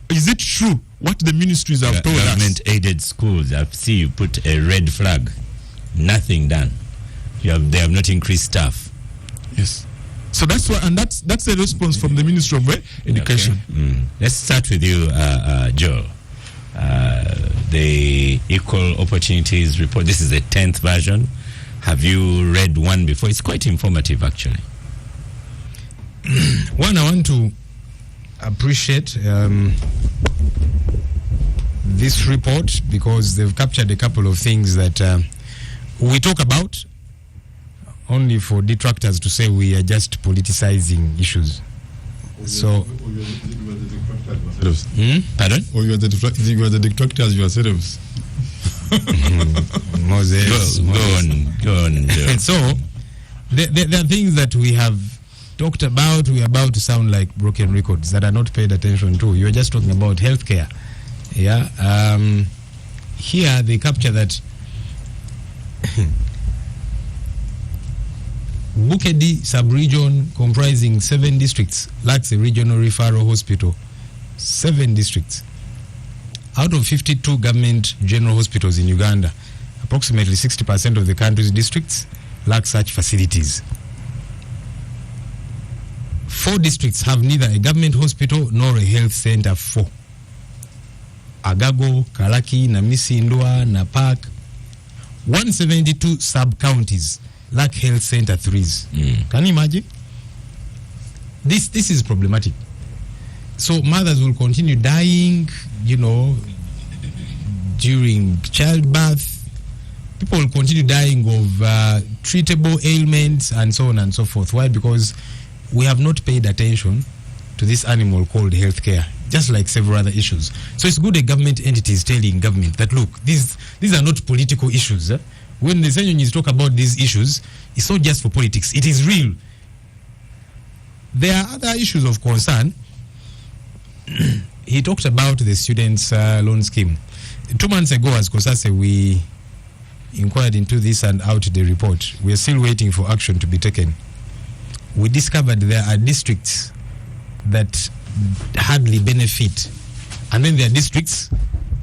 Is it true what the ministries have told us? Government-aided schools, I see you put a red flag. Nothing done. They have not increased staff. Yes. So that's why, and that's a response from the Ministry of Education. Okay. Let's start with you, Joel. The Equal Opportunities Report. This is the 10th version. Have you read one before? It's quite informative, actually. One, I want to appreciate this report because they've captured a couple of things that we talk about, only for detractors to say we are just politicizing issues. So, pardon? Or you are the detractors yourselves. Moses, go on. So, there are things that we have talked about. We are about to sound like broken records that are not paid attention to. You are just talking about healthcare. Yeah. Here they capture that Bukedi sub-region comprising 7 districts lacks a regional referral hospital. 7 districts. Out of 52 government general hospitals in Uganda, approximately 60% of the country's districts lack such facilities. 4 districts have neither a government hospital nor a health center. 4. Agago, Kalaki, Namisi, Ndua, Napak. 172 sub-counties lack health center 3s. Can you imagine? This is problematic. So mothers will continue dying, during childbirth. People will continue dying of treatable ailments and so on and so forth. Why? Because we have not paid attention to this animal called healthcare, just like several other issues. So it's good a government entity is telling government that, look, these are not political issues. When the Senyonyis talk about these issues, it's not just for politics. It is real. There are other issues of concern. He talked about the students' loan scheme. 2 months ago, as Kosase, we inquired into this and out the report. We are still waiting for action to be taken. We discovered there are districts that hardly benefit, and then there are districts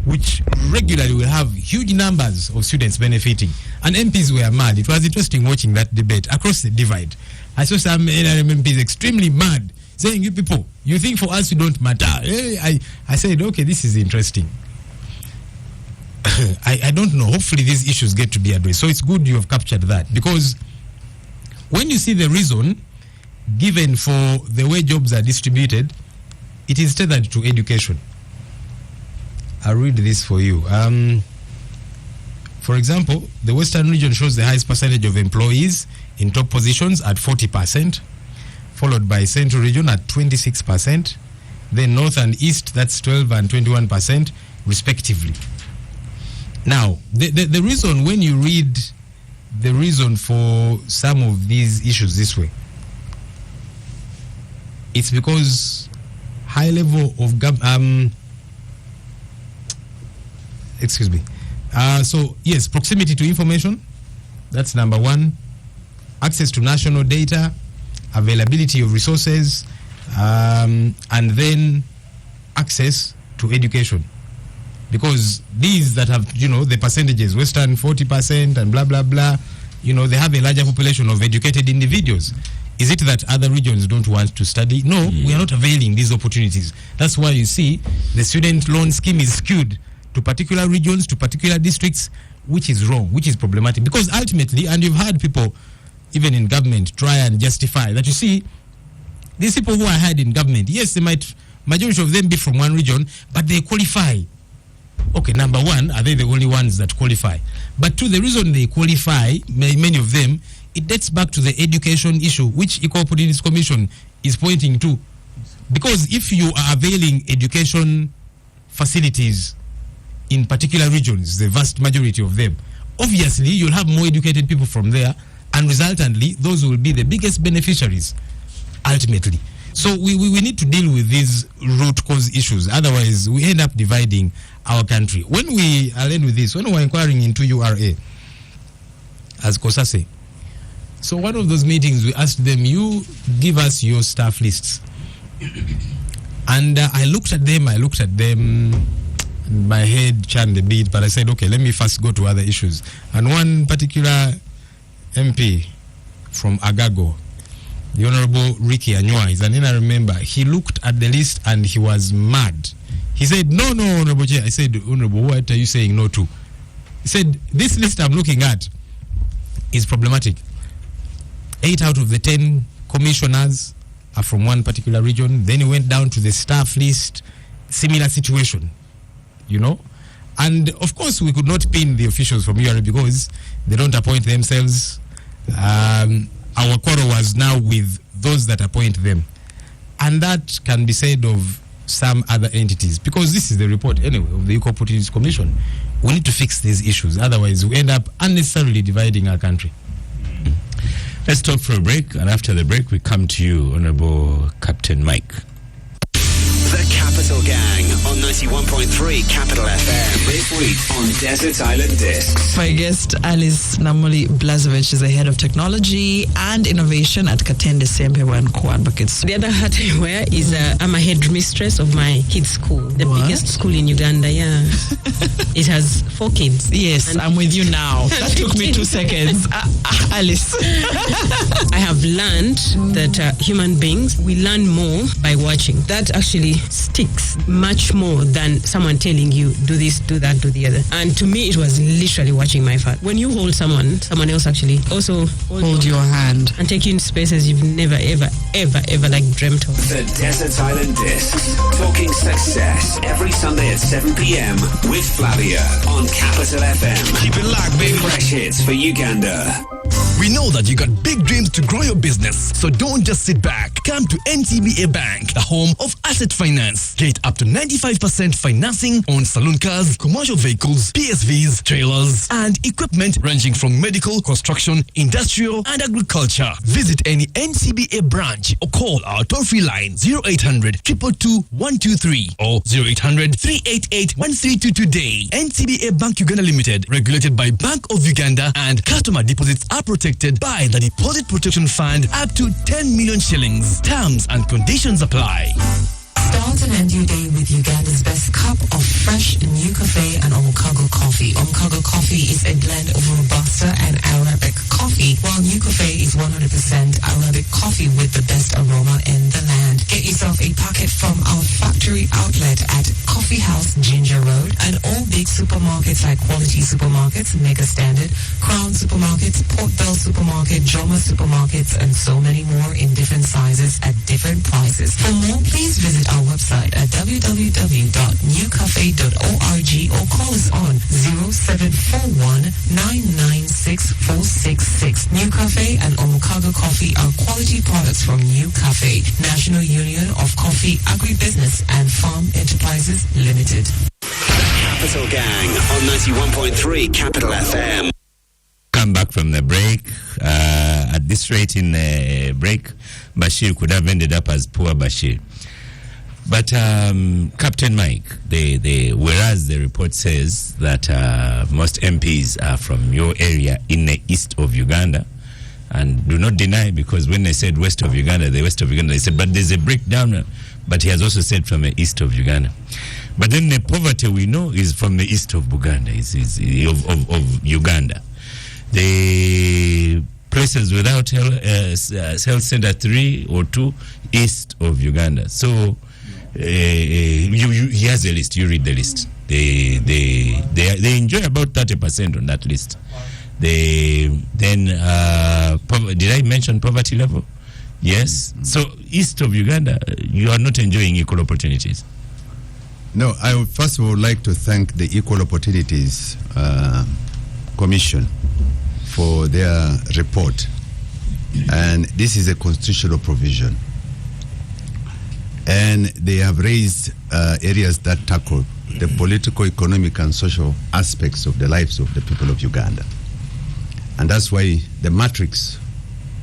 which regularly will have huge numbers of students benefiting. And MPs were mad. It was interesting watching that debate across the divide. I saw some NRM MPs extremely mad, saying, you people, you think for us you don't matter. I said, okay, this is interesting. I don't know. Hopefully these issues get to be addressed. So it's good you have captured that, because when you see the reason given for the way jobs are distributed, it is tethered to education. I'll read this for you. For example, the Western region shows the highest percentage of employees in top positions at 40%, followed by Central region at 26%, then North and East, that's 12 and 21% respectively. Now, the reason, when you read the reason for some of these issues this way, it's because high level of so yes, proximity to information, that's number 1. Access to national data, availability of resources, and then access to education. Because these that have, the percentages, Western 40% and blah, blah, blah, they have a larger population of educated individuals. Is it that other regions don't want to study? No, we are not availing these opportunities. That's why you see the student loan scheme is skewed to particular regions, to particular districts, which is wrong, which is problematic. Because ultimately, and you've heard people, even in government, try and justify that, you see, these people who are hired in government, yes, they might, majority of them be from one region, but they qualify. Okay, number 1, are they the only ones that qualify? But 2, the reason they qualify, many of them, it dates back to the education issue, which Equal Opportunities Commission is pointing to. Because if you are availing education facilities in particular regions, the vast majority of them, obviously you'll have more educated people from there, and resultantly, those will be the biggest beneficiaries, ultimately. So we need to deal with these root cause issues. Otherwise, we end up dividing our country. I'll end with this. When we were inquiring into URA, as Kosase, so one of those meetings, we asked them, you give us your staff lists. And I looked at them, my head churned a bit, but I said, okay, let me first go to other issues. And one particular MP from Agago, the Honorable Ricky Anywa, is an NRM member. He looked at the list and he was mad. He said, no, Honorable Chair. I said, Honorable, what are you saying no to? He said, this list I'm looking at is problematic. 8 out of the 10 commissioners are from one particular region. Then he went down to the staff list, similar situation, And of course, we could not pin the officials from URA because they don't appoint themselves. Our quarrel was now with those that appoint them. And that can be said of some other entities, because this is the report anyway of the Equal Opportunities Commission. We need to fix these issues. Otherwise, we end up unnecessarily dividing our country. Let's stop for a break, and after the break, we come to you, Honorable Captain Mike. The Capital Gang on 91.3 Capital FM. This week on Desert Island Discs. My guest, Alice Namuli Blazovic, is the head of technology and innovation at Katende Sempewa and Co-Advocates. The other hat I wear is I'm a headmistress of my kids' school, the biggest school in Uganda. Yeah, it has 4 kids. Yes, and I'm with you now. That took me 2 seconds. Alice. I have learned that human beings, we learn more by watching. That actually sticks much more than someone telling you, do this, do that, do the other. And to me, it was literally watching my father. When you hold someone else actually also hold your hand and take you in spaces you've never, ever like dreamt of. The Desert Island Discs, talking success every Sunday at 7 p.m. with Flavia on Capital FM. Keep it locked, baby. Fresh hits for Uganda. We know that you got big dreams to grow your business, so don't just sit back. Come to NCBA Bank, the home of asset finance. Get up to 95% financing on saloon cars, commercial vehicles, PSVs, trailers, and equipment ranging from medical, construction, industrial, and agriculture. Visit any NCBA branch or call our toll-free line 0800 222 123 or 0800 388 132 today. NCBA Bank Uganda Limited, regulated by Bank of Uganda, and customer deposits are protected by the Deposit Protection Fund up to 10 million shillings. Terms and conditions apply. Start and end your day with Uganda's best cup of fresh New Cafe and Omukago coffee. Omukago coffee is a blend of Robusta and Arabic coffee, while New Cafe is 100% Arabic coffee with the best aroma in the land. Get yourself a packet from our factory outlet at Coffee House Ginger Road and all big supermarkets like Quality Supermarkets, Mega Standard, Crown Supermarkets, Port Bell Supermarket, Joma Supermarkets, and so many more in different sizes at different prices. For more, please visit our website at www.newcafe.org or call us on 0741-996-466. New Cafe and Omukago Coffee are quality products from New Cafe, National Union of Coffee, Agribusiness and Farm Enterprises Limited. Capital Gang on 91.3 Capital FM. Come back from the break. At this rate in the break, Bashir could have ended up as poor Bashir. But Captain Mike, whereas the report says that most MPs are from your area in the east of Uganda, and do not deny, because when they said west of Uganda, they said, but there's a breakdown. But he has also said from the east of Uganda. But then the poverty we know is from the east of Uganda, of Uganda. The places without health center 3 or 2 east of Uganda. So he has a list. You read the list. They enjoy about 30% on that list. Did I mention poverty level? Yes. So east of Uganda, you are not enjoying equal opportunities. No, I would first of all like to thank the Equal Opportunities Commission for their report. And this is a constitutional provision. And they have raised areas that tackle the political, economic, and social aspects of the lives of the people of Uganda. And that's why the matrix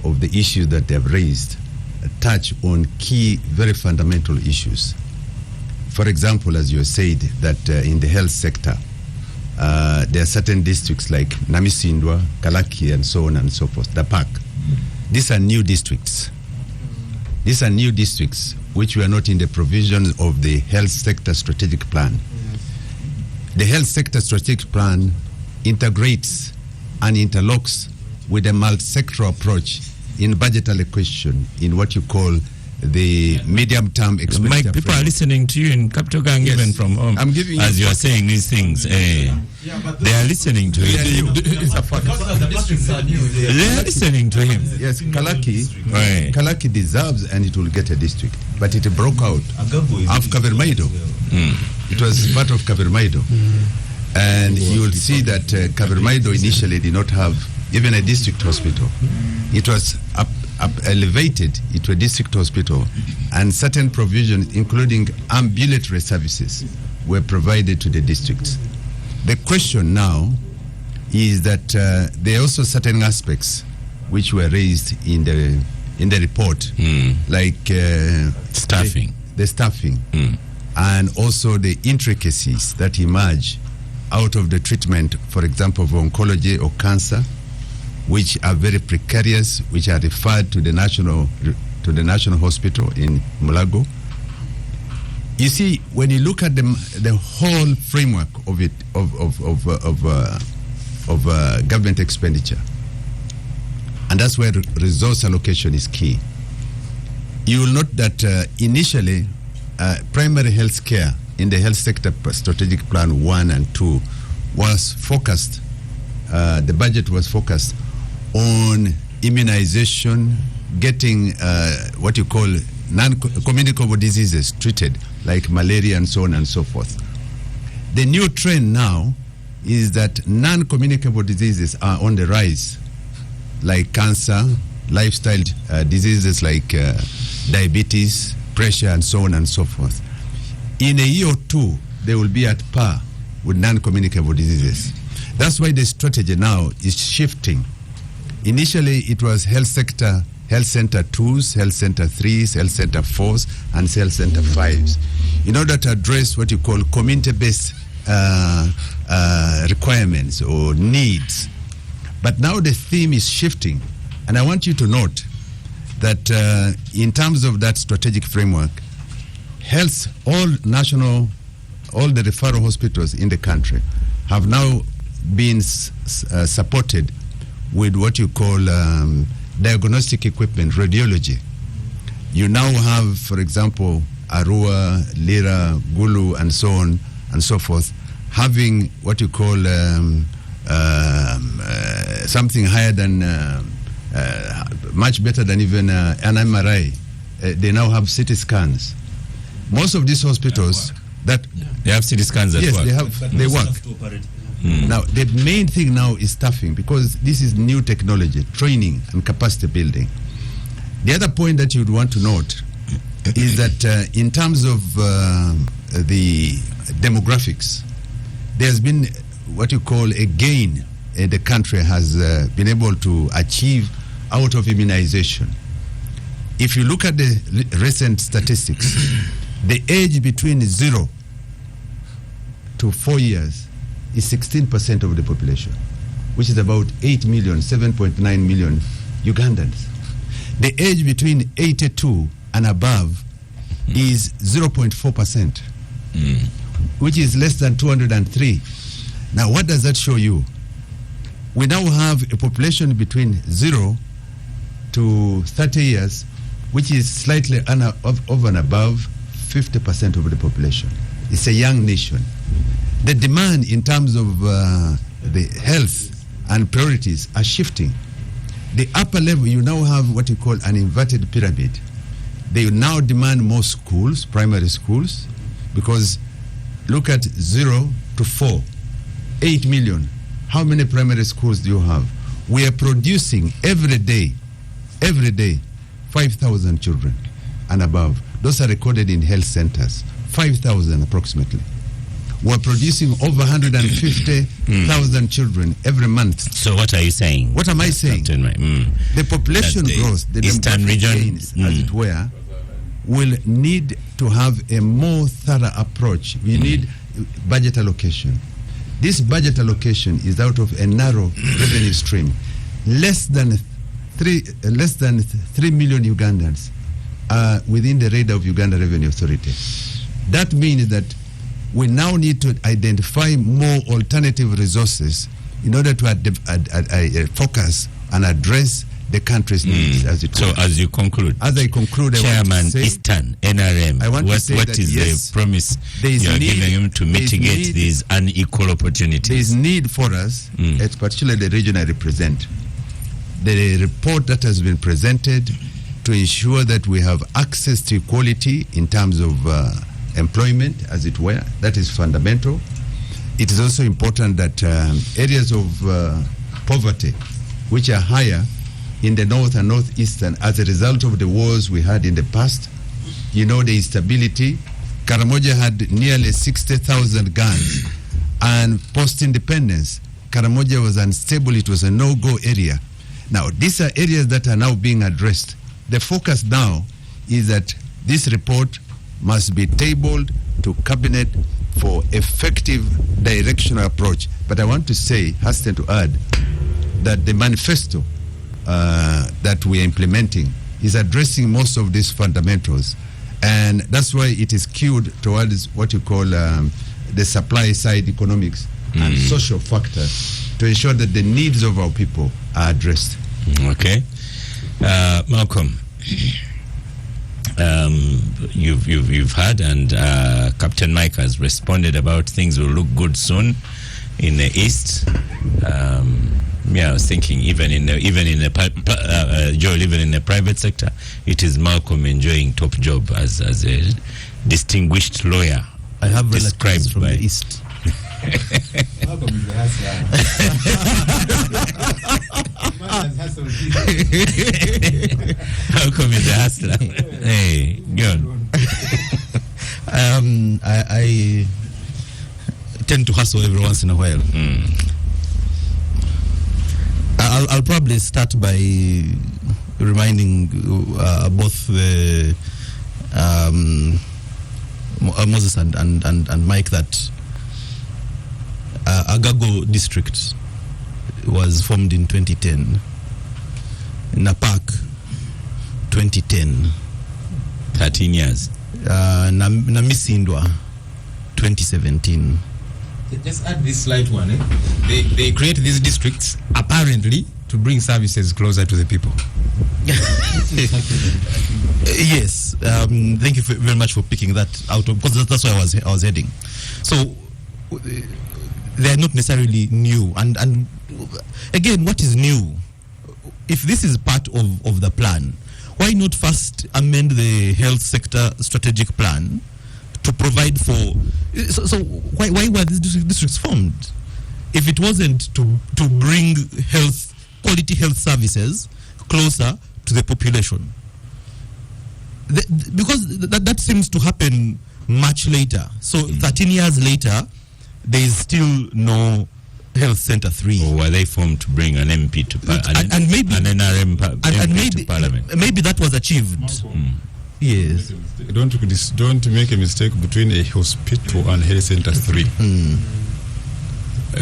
of the issues that they have raised touch on key, very fundamental issues. For example, as you said, that in the health sector, there are certain districts like Namisindwa, Kalaki, and so on and so forth, the park. These are new districts. These are new districts which were not in the provision of the health sector strategic plan. The health sector strategic plan integrates and interlocks with a multi-sectoral approach in budget allocation in what you call the medium-term expenditure. Mike, people are listening to you in Capital Gang, even from home. I'm giving as you are saying these things. They are listening to him. They are listening to him. Yes, Kalaki deserves, and it will get a district. But it broke out of Kavermaido. It was part of Kavermaido. And you will see that Kavermaido initially did not have even a district hospital. It was elevated into a district hospital, and certain provisions, including ambulatory services, were provided to the districts. The question now is that there are also certain aspects which were raised in the report, like staffing. The staffing. and also the intricacies that emerge out of the treatment, for example, of oncology or cancer, which are very precarious, which are referred to the national hospital in Mulago. You see, when you look at the whole framework of it, of government expenditure, and that's where resource allocation is key. You will note that initially, primary health care in the health sector strategic plan 1 and 2 was focused, the budget was focused on immunization, getting what you call non-communicable diseases treated, like malaria and so on and so forth. The new trend now is that non-communicable diseases are on the rise, like cancer, lifestyle diseases like diabetes, pressure, and so on and so forth. In a year or two, they will be at par with non-communicable diseases. That's why the strategy now is shifting. Initially, it was health center 2s, health center 3s, health center 4s, and health center 5s, in order to address what you call community-based requirements or needs. But now the theme is shifting, and I want you to note that in terms of that strategic framework, all the referral hospitals in the country have now been supported with what you call diagnostic equipment, radiology. You now have, for example, Arua, Lira, Gulu, and so on and so forth, having what you call something higher than, much better than even an MRI. They now have CT scans. Most of these hospitals they have CT scans that work. Yes, they work. Now, the main thing now is staffing, because this is new technology, training and capacity building. The other point that you'd want to note is that in terms of the demographics, there's been what you call a gain the country has been able to achieve out of immunization. If you look at the recent statistics, the age between 0 to 4 years is 16% of the population, which is about 8 million, 7.9 million Ugandans. The age between 82 and above is 0.4%, which is less than 203. Now, what does that show you? We now have a population between 0 to 30 years, which is slightly over and above 50% of the population. It's a young nation. The demand in terms of the health and priorities are shifting. The upper level, you now have what you call an inverted pyramid. They now demand more schools, primary schools, because look at 0 to 4, 8 million. How many primary schools do you have? We are producing every day, 5,000 children and above. Those are recorded in health centers, 5,000 approximately. We're producing over 150,000 children every month. So what are you saying? What am I saying? The population growth, the Eastern region, gains, as it were, will need to have a more thorough approach. We need budget allocation. This budget allocation is out of a narrow revenue stream. Less than 3 million Ugandans are within the radar of Uganda Revenue Authority. That means that we now need to identify more alternative resources in order to focus and address the country's needs. As it so, as you conclude, as I conclude, Chairman Eastern NRM, what is the promise you are giving him to mitigate these unequal opportunities? There is need for us, particularly the region I represent, the report that has been presented to ensure that we have access to equality in terms of employment, as it were. That is fundamental. It is also important that areas of poverty, which are higher in the north and northeastern as a result of the wars we had in the past, the instability. Karamoja had nearly 60,000 guns, and post-independence, Karamoja was unstable. It was a no-go area. Now, these are areas that are now being addressed. The focus now is that this report must be tabled to cabinet for effective directional approach. But I want to say, hasten to add, that the manifesto that we are implementing is addressing most of these fundamentals, and that's why it is skewed towards what you call the supply side economics and social factor to ensure that the needs of our people are addressed. Okay. Malcolm, you've heard, and Captain Mike has responded about things will look good soon in the East. I was thinking even in the private sector, it is Malcolm enjoying top job as a distinguished lawyer. I have described from by the East. Malcolm is the Malcolm is the hustler. Hey, good. I tend to hustle every once in a while. I'll probably start by reminding both the Moses and Mike that Agago district was formed in 2010. Napak 2010. 13 years. Namisindwa 2017. Just add this slight one. They create these districts apparently to bring services closer to the people. Yes. Thank you very much for picking that out, because that's where I was heading. So they are not necessarily new. And again, what is new? If this is part of the plan, why not first amend the health sector strategic plan to provide for? So why were these districts formed? If it wasn't to bring quality health services closer to the population, because that seems to happen much later. So 13 years later, there is still no Health Center 3. Or were they formed to bring an MP to Parliament? And maybe an NRM MP to Parliament? Maybe that was achieved. Yes. Don't make a mistake between a hospital and Health Center 3.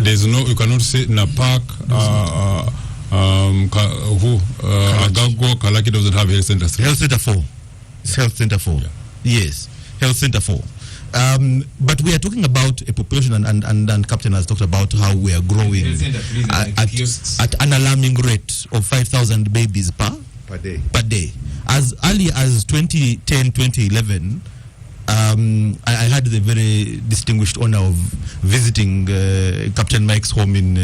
There's no, you cannot say Napak, Agago, Kalaki doesn't have Health Center 3. Health Center 4. It's Health Center 4. Yeah. Yes. Health Center 4. But we are talking about a population, and Captain has talked about how we are growing at an alarming rate of 5,000 babies per day. As early as 2010, 2011, I had the very distinguished honor of visiting Captain Mike's home in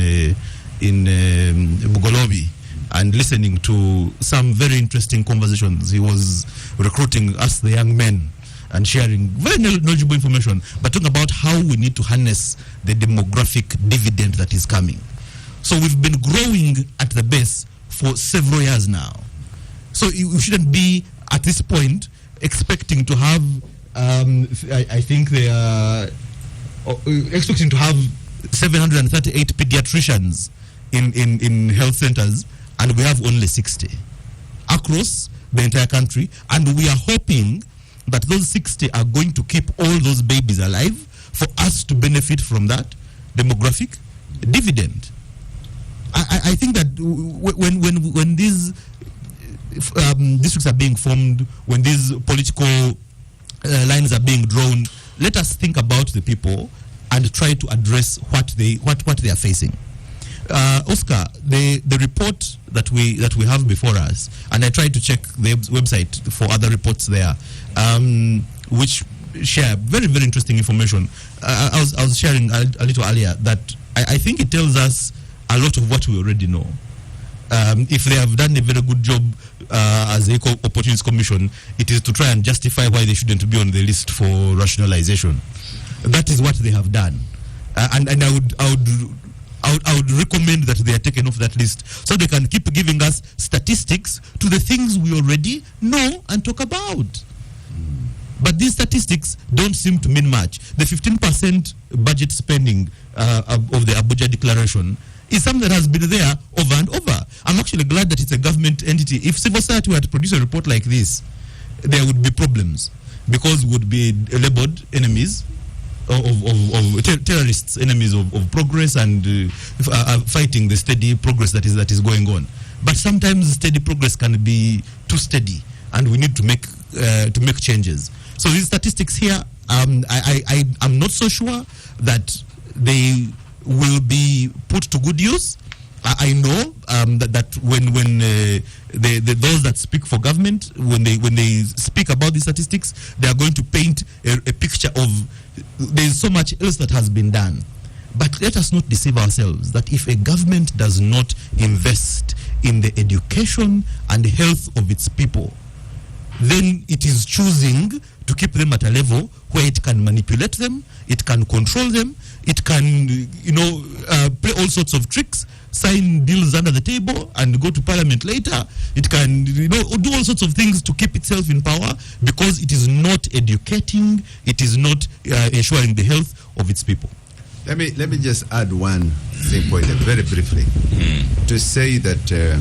Bugolobi and listening to some very interesting conversations. He was recruiting us, the young men, and sharing very knowledgeable information, but talking about how we need to harness the demographic dividend that is coming. So we've been growing at the base for several years now. So we shouldn't be at this point expecting to have, I think they are expecting to have 738 pediatricians in health centers, and we have only 60 across the entire country, and we are hoping that those 60 are going to keep all those babies alive for us to benefit from that demographic dividend. I think that when these districts are being formed, when these political lines are being drawn, let us think about the people and try to address what they are facing. Oscar, the report that we have before us, and I tried to check the website for other reports there, which share very, very interesting information. I was sharing a little earlier that I think it tells us a lot of what we already know. If they have done a very good job as the Equal Opportunities Commission, it is to try and justify why they shouldn't be on the list for rationalization. That is what they have done, and I would recommend that they are taken off that list so they can keep giving us statistics to the things we already know and talk about. But these statistics don't seem to mean much. The 15% budget spending of the Abuja Declaration is something that has been there over and over. I'm actually glad that it's a government entity. If civil society were to produce a report like this, there would be problems. because would be labeled enemies of terrorists, enemies of progress and fighting the steady progress that is going on. But sometimes steady progress can be too steady, and we need to make changes. So these statistics here, I'm not so sure that they will be put to good use. I know that when those that speak for government, when they speak about these statistics, they are going to paint a picture of there's so much else that has been done. But let us not deceive ourselves that if a government does not invest in the education and health of its people, then it is choosing to keep them at a level where it can manipulate them, it can control them, it can, play all sorts of tricks, sign deals under the table and go to parliament later. It can, do all sorts of things to keep itself in power because it is not educating, it is not ensuring the health of its people. Let me just add one thing point very briefly to say that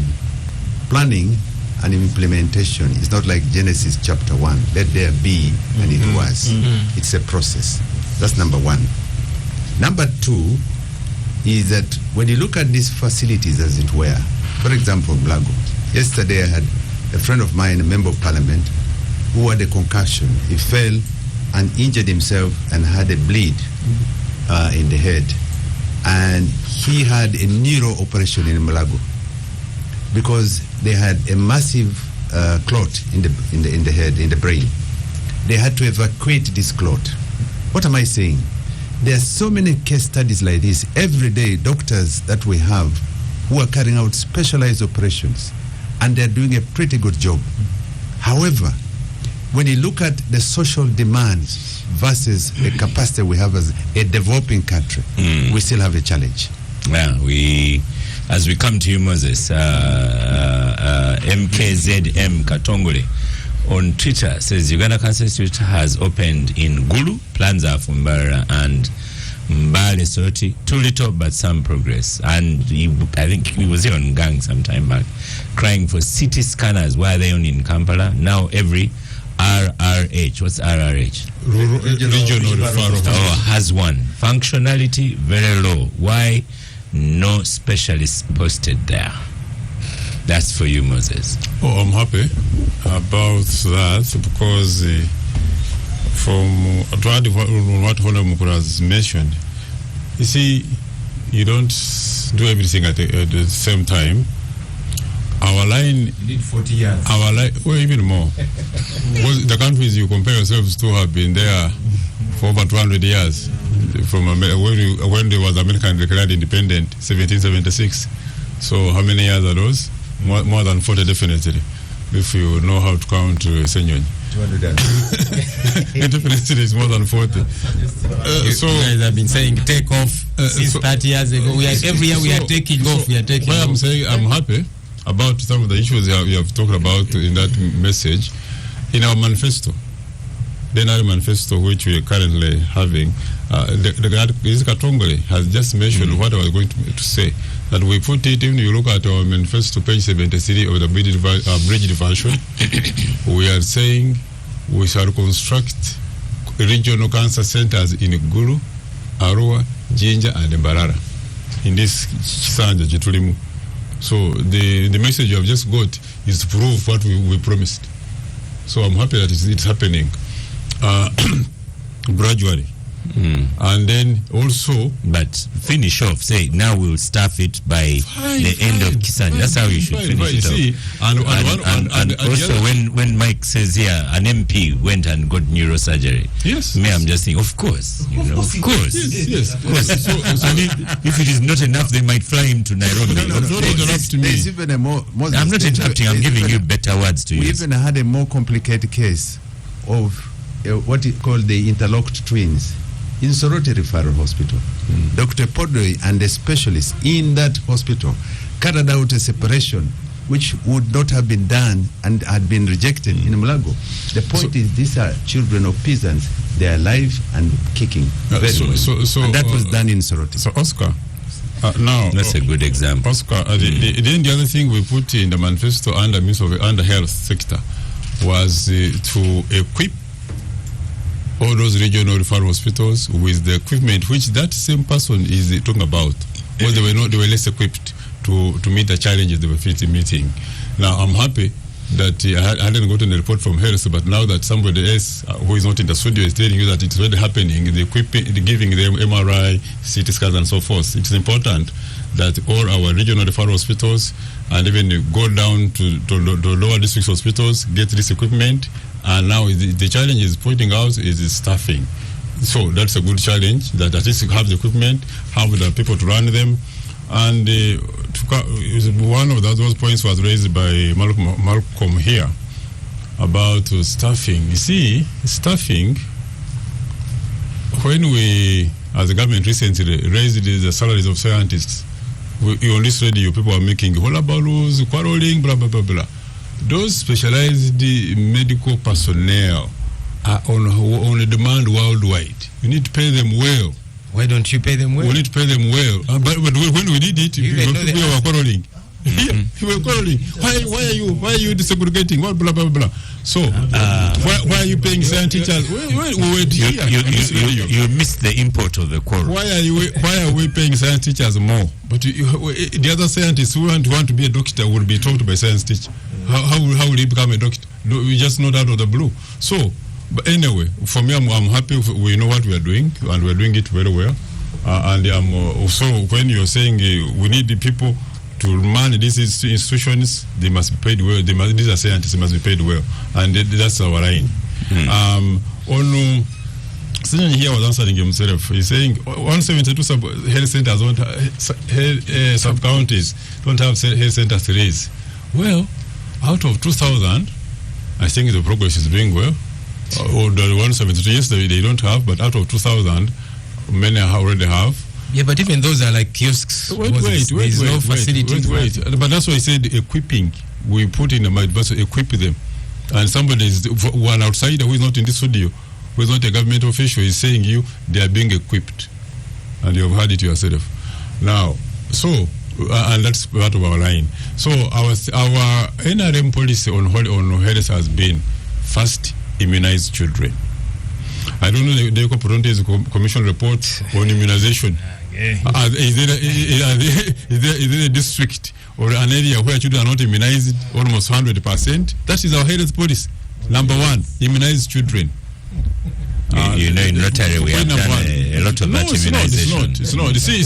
planning and implementation is not like Genesis chapter 1. Let there be, and it was. It's a process. That's number one. Number two is that when you look at these facilities, as it were, for example, Blago. Yesterday I had a friend of mine, a member of parliament, who had a concussion. He fell and injured himself and had a bleed in the head. And he had a neuro operation in Malago because they had a massive clot in the head, in the brain. They had to evacuate this clot. What am I saying? There are so many case studies like this. Every day, doctors that we have who are carrying out specialized operations, and they're doing a pretty good job. However, when you look at the social demands versus the capacity we have as a developing country, we still have a challenge. Well, as we come to you, Moses, MKZM Katongole on Twitter says Uganda Cancer Institute has opened in Gulu, plans are for Mbara and Mbale Soti. Too little but some progress. And I think he was here on Gang some time back, crying for CT scanners. Why are they only in Kampala? Now every RRH, what's RRH? Regional Referral. Oh, has one. Functionality very low. Why no specialists posted there? That's for you, Moses. Oh, I'm happy about that because from what Honorable Mukura has mentioned, you see, you don't do everything at the same time. Our line... You need 40 years. Our line... Well, even more. The countries you compare yourselves to have been there for over 200 years. From when there was American declared independent, 1776. So how many years are those? More than 40, definitely. If you know how to count Senyon. 200 definitely it's more than 40. So you guys have been saying take off since 30 years ago. Every year we are taking off. We are taking off. I'm saying I'm happy about some of the issues you have talked about in that message. In our manifesto, the manifesto which we are currently having, the Katongole has just mentioned what I was going to say. That we put it, even you look at our manifesto, page 73 of the bridge version, we are saying we shall construct regional cancer centers in Gulu, Arua, Jinja, and Mbarara in this Kisanja Jitulimu. So the message you have just got is to prove what we promised. So I'm happy that it's happening gradually. And then also, but finish off. Say now we'll staff it by the end of Kisanja. That's how you should finish it off. And also, when Mike says here, an MP went and got neurosurgery. Yes. Me, I'm just saying, of course, of course. Yes. Of course. And if it is not enough, they might fly him to Nairobi. No, not enough to me. There's even a more I'm not interrupting. I'm giving you better words to use. We even had a more complicated case of what is called the interlocked twins in Soroti Referral Hospital. Dr. Podoi and the specialists in that hospital carried out a separation which would not have been done and had been rejected in Mulago. The point is, these are children of peasants. They are alive and kicking very well. And that was done in Soroti. So, Oscar, now... That's a good example. Oscar, the other thing we put in the manifesto under health sector was to equip all those regional referral hospitals with the equipment which that same person is talking about, because they were less equipped to meet the challenges they were meeting. Now I'm happy that I hadn't gotten a report from Harris, but now that somebody else who is not in the studio is telling you that it's already happening, the equipment, giving them MRI, CT scans, and so forth. It's important that all our regional referral hospitals and even go down to lower district hospitals get this equipment. And now the challenge is pointing out is staffing. So that's a good challenge, that at least you have the equipment, have the people to run them. And one of those points was raised by Malcolm here about staffing. You see, staffing, when we, as the government recently raised the salaries of scientists, on this radio people are making hullaballoos, quarreling, blah, blah, blah, blah. Those specialized medical personnel are on demand worldwide. You need to pay them well. Why don't you pay them well? We need to pay them well. But when we did it, we were quarreling. We were quarreling. Why are you desegregating? What blah blah blah. So why are you paying science teachers? You missed the import of the quarrel. Why are we paying science teachers more? But the other scientists who want to be a doctor will be taught by science teacher. How will he become a doctor? We just not out of the blue. So. But anyway, for me, I'm happy we know what we are doing, and we're doing it very well. And also, when you're saying we need the people to run these institutions, they must be paid well. These are scientists, they must be paid well. And that's our line. Someone here was answering himself. He's saying 172 health centers, sub-counties don't have health centers to raise. Well, out of 2,000, I think the progress is doing well. Or the 172, yes, they don't have, but out of 2,000, many already have. Yeah, but even those are like kiosks. Wait. But that's why I said equipping. We put in the mind, but equip them. And somebody is one outsider who is not in this studio, who is not a government official, is saying they are being equipped, and you have heard it yourself. Now, so and that's part of our line. So our NRM policy on health has been first. Immunize children. I don't know the Eco-Poronte's commission report on immunization. Is there a district or an area where children are not immunized almost 100%? That is our health policy. Number one, immunize children. In Rotary, we have done a lot of that immunization. It's not. See,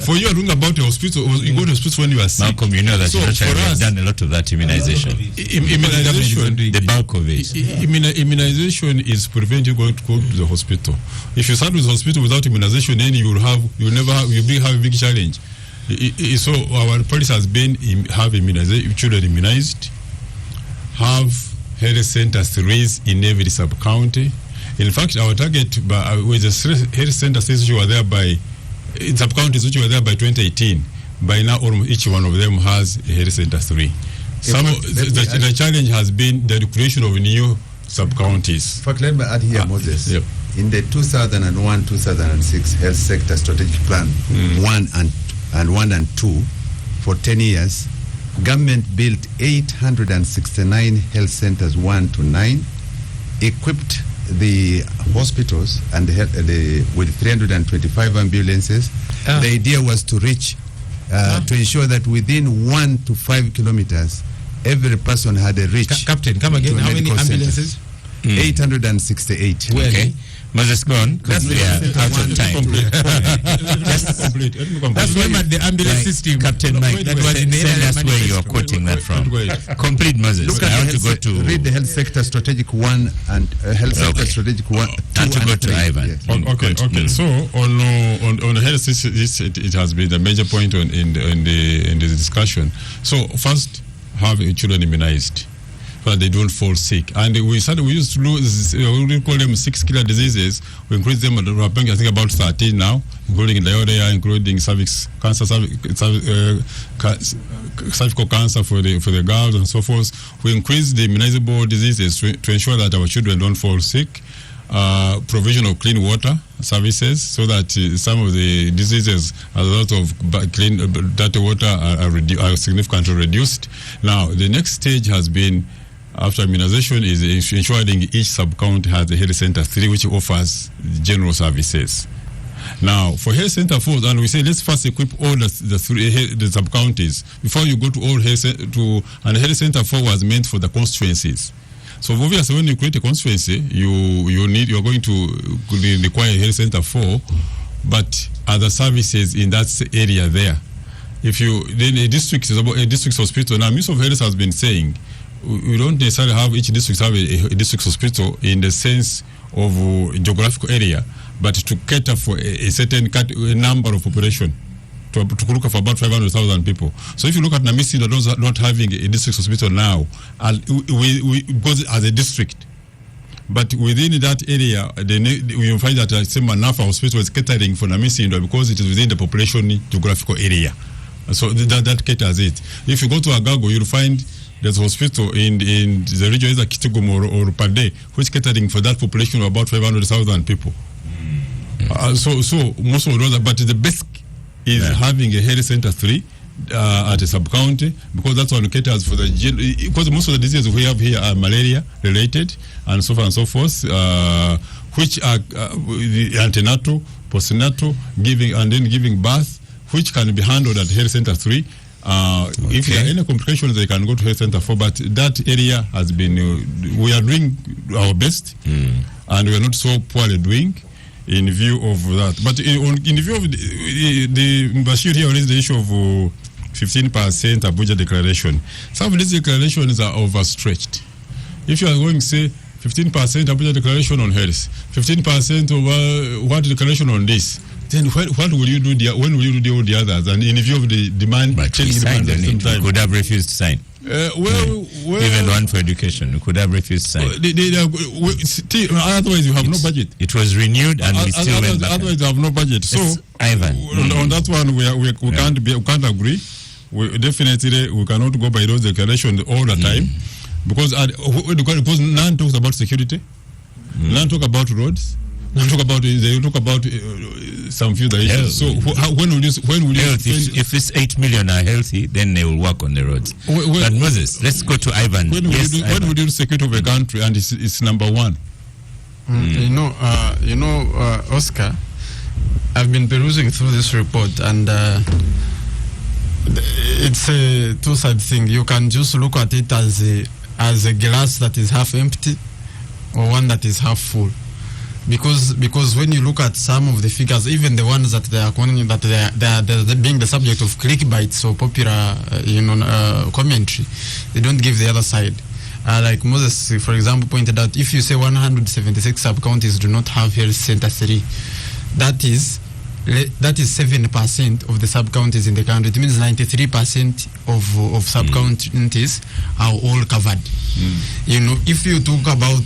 for you, talking about the hospital, you go to the hospital when you are sick. Malcolm, you know that in Rotary, we have done a lot of that immunization. Immunization, the bulk of it. Immunization is preventing going to go to the hospital. If you start with the hospital without immunization, then you'll have a big challenge. So our policy has been have children immunized, have health centers raised in every sub-county. In fact, our target with the health centers which were there in sub-counties which were there by 2018, by now almost each one of them has a health center 3. The challenge has been the creation of new sub-counties. In fact, let me add here, Moses. Yep. In the 2001-2006 Health Sector Strategic Plan 1 and 2, for 10 years, government built 869 health centers 1 to 9, equipped the hospitals and with 325 ambulances. The idea was to reach, to ensure that within 1 to 5 kilometers, every person had a reach. Captain, come again. How many ambulances? 868. Okay. Moses, go on, because we are out of time. That's why the ambulance system. Captain Mike, send us where you are quoting that from. Complete, Moses. Look at I want to go to... Read the Health Sector Strategic 1 and Health Sector Strategic 1. And to go to Ivan. Yes. Okay. So on the health, it has been a major point in the discussion. So first, have children immunized, but they don't fall sick. And we used to lose, we call them 6 killer diseases. We increase them, I think about 13 now, including diarrhea, including cervical cancer for the girls and so forth. We increase the immunizable diseases to ensure that our children don't fall sick. Provision of clean water services, so that some of the diseases as a result of clean dirty water are significantly reduced. Now, the next stage has been after immunization is ensuring each sub-county has a health center 3 which offers general services. Now, for health center 4, and we say let's first equip all the sub-counties before you go to all health and health center 4 was meant for the constituencies. So obviously, when you create a constituency, you're going to require a health center 4, but other services in that area there. If you then a district is about a district hospital. Now, Minister of Health has been saying we don't necessarily have each district have a district hospital in the sense of geographical area, but to cater for a certain number of population. To look for about 500,000 people. So if you look at Namisi, not having a district hospital now, we because as a district, but within that area, we find that same Nafa hospital is catering for Namisi because it is within the population geographical area. So that caters it. If you go to Agago, you'll find there's a hospital in the region either Kitugum or Pade, which is catering for that population of about 500,000 people. So most of those, but the best is having a health center 3 at a sub-county, because that's what caters for because most of the diseases we have here are malaria related and so on and so forth, which are antenatal, postnatal, giving birth, which can be handled at health center 3. If there are any complications, they can go to health center 4. But that area has been, we are doing our best, and we are not so poorly doing. In view of that, but in view of the Bashir here raised the issue of 15% Abuja declaration. Some of these declarations are overstretched. If you are going to say 15% Abuja declaration on health, 15% of what declaration on this, then what will you do? When will you do all the others? And in view of the demand, but we signed on it. We could have refused to sign. Even one for education, we could have refused to sign. Otherwise, you have no budget. It was renewed, and we still went back. Otherwise, you have no budget. So, Ivan, on that one, we can't agree. We cannot go by those declarations all the time, because none talks about security, none talk about roads. They talk about some few issues. So when will you if it's 8 million are healthy, then they will work on the roads. But Moses, let's go to Ivan. When will you do security of a country and it's number 1? Oscar, I've been perusing through this report, and it's a two-sided thing. You can just look at it as a glass that is half empty or one that is half full. Because when you look at some of the figures, even the ones that they are calling that they're being the subject of clickbaits or popular commentary, they don't give the other side. Like Moses, for example, pointed out, if you say 176 sub-counties do not have health center 3, that is 7% of the sub-counties in the country. It means 93% of sub-counties are all covered. If you talk about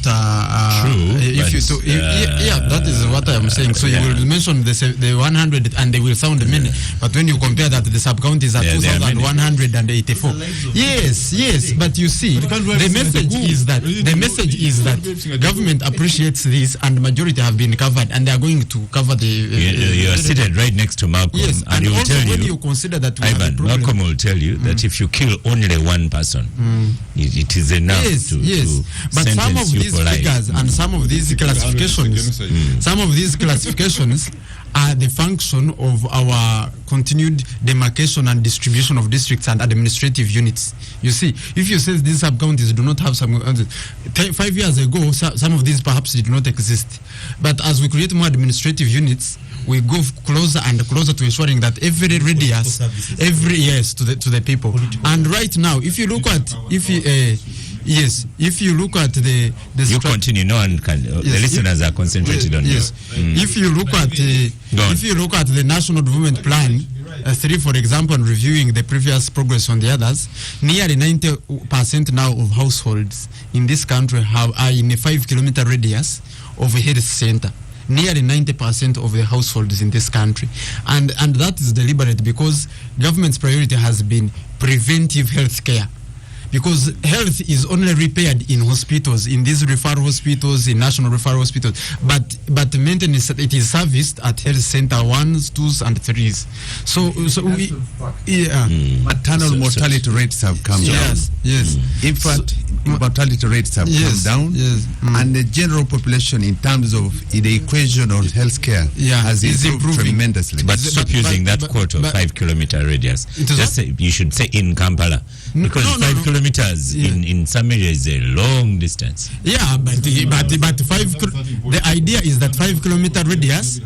that is what I am saying. So you will mention the 100 and they will sound many, but when you compare that, the sub-counties are 2,184. Yes, but you see, the message is that government appreciates this, and majority have been covered, and they are going to cover the. You are seated right next to Malcolm, and he will also tell when you. You consider that Ivan, Malcolm will tell you that if you kill only one person, it is enough to but some of these figures and some of these classifications are the function of our continued demarcation and distribution of districts and administrative units. You see, if you say these sub-counties do not have some, 5 years ago, some of these perhaps did not exist. But as we create more administrative units, we go closer and closer to ensuring that every radius, to the people. And right now, if you look at, if you look at the you continue. No one can. The listeners are concentrated on you. If you look at the National Development Plan 3, for example, and reviewing the previous progress on the others, nearly 90% now of households in this country are in a 5-kilometer radius of a health center. Nearly 90% of the households in this country, and that is deliberate because government's priority has been preventive health care. Because health is only repaired in hospitals, in these referral hospitals, in national referral hospitals. But maintenance, it is serviced at health center 1s, 2s, and 3s. So maternal mortality rates have come down. Yes. In fact, mortality rates have come down, and the general population in terms of the equation on healthcare has improved tremendously. But stop using that quote of 5 kilometer radius. Just say, you should say in Kampala, because 5 kilometers in some areas is a long distance. Yeah, but 5 the idea is that 5 kilometer radius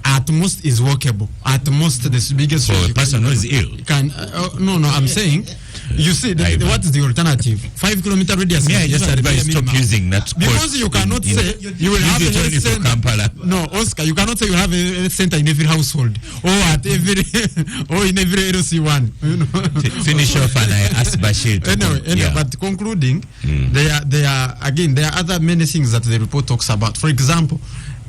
at most is walkable. At most, the biggest for a person who is ill. I'm saying. You see, what is the alternative? 5 kilometer radius. Yeah, just advise stop using that quote. Because you cannot say you will have a health center. No, Oscar, you cannot say you have a health center in every household or at every or in every LC1. You know? Finish off, and I ask Bashir. Anyway, but concluding, there are other many things that the report talks about. For example,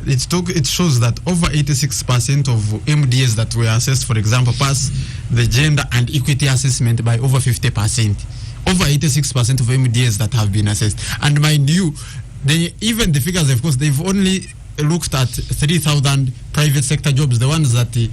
it shows that over 86% of MDAs that were assessed, for example, pass the gender and equity assessment by over 50%. Over 86% of MDAs that have been assessed. And mind you, even the figures, of course, they've only looked at 3,000 private sector jobs, the ones that the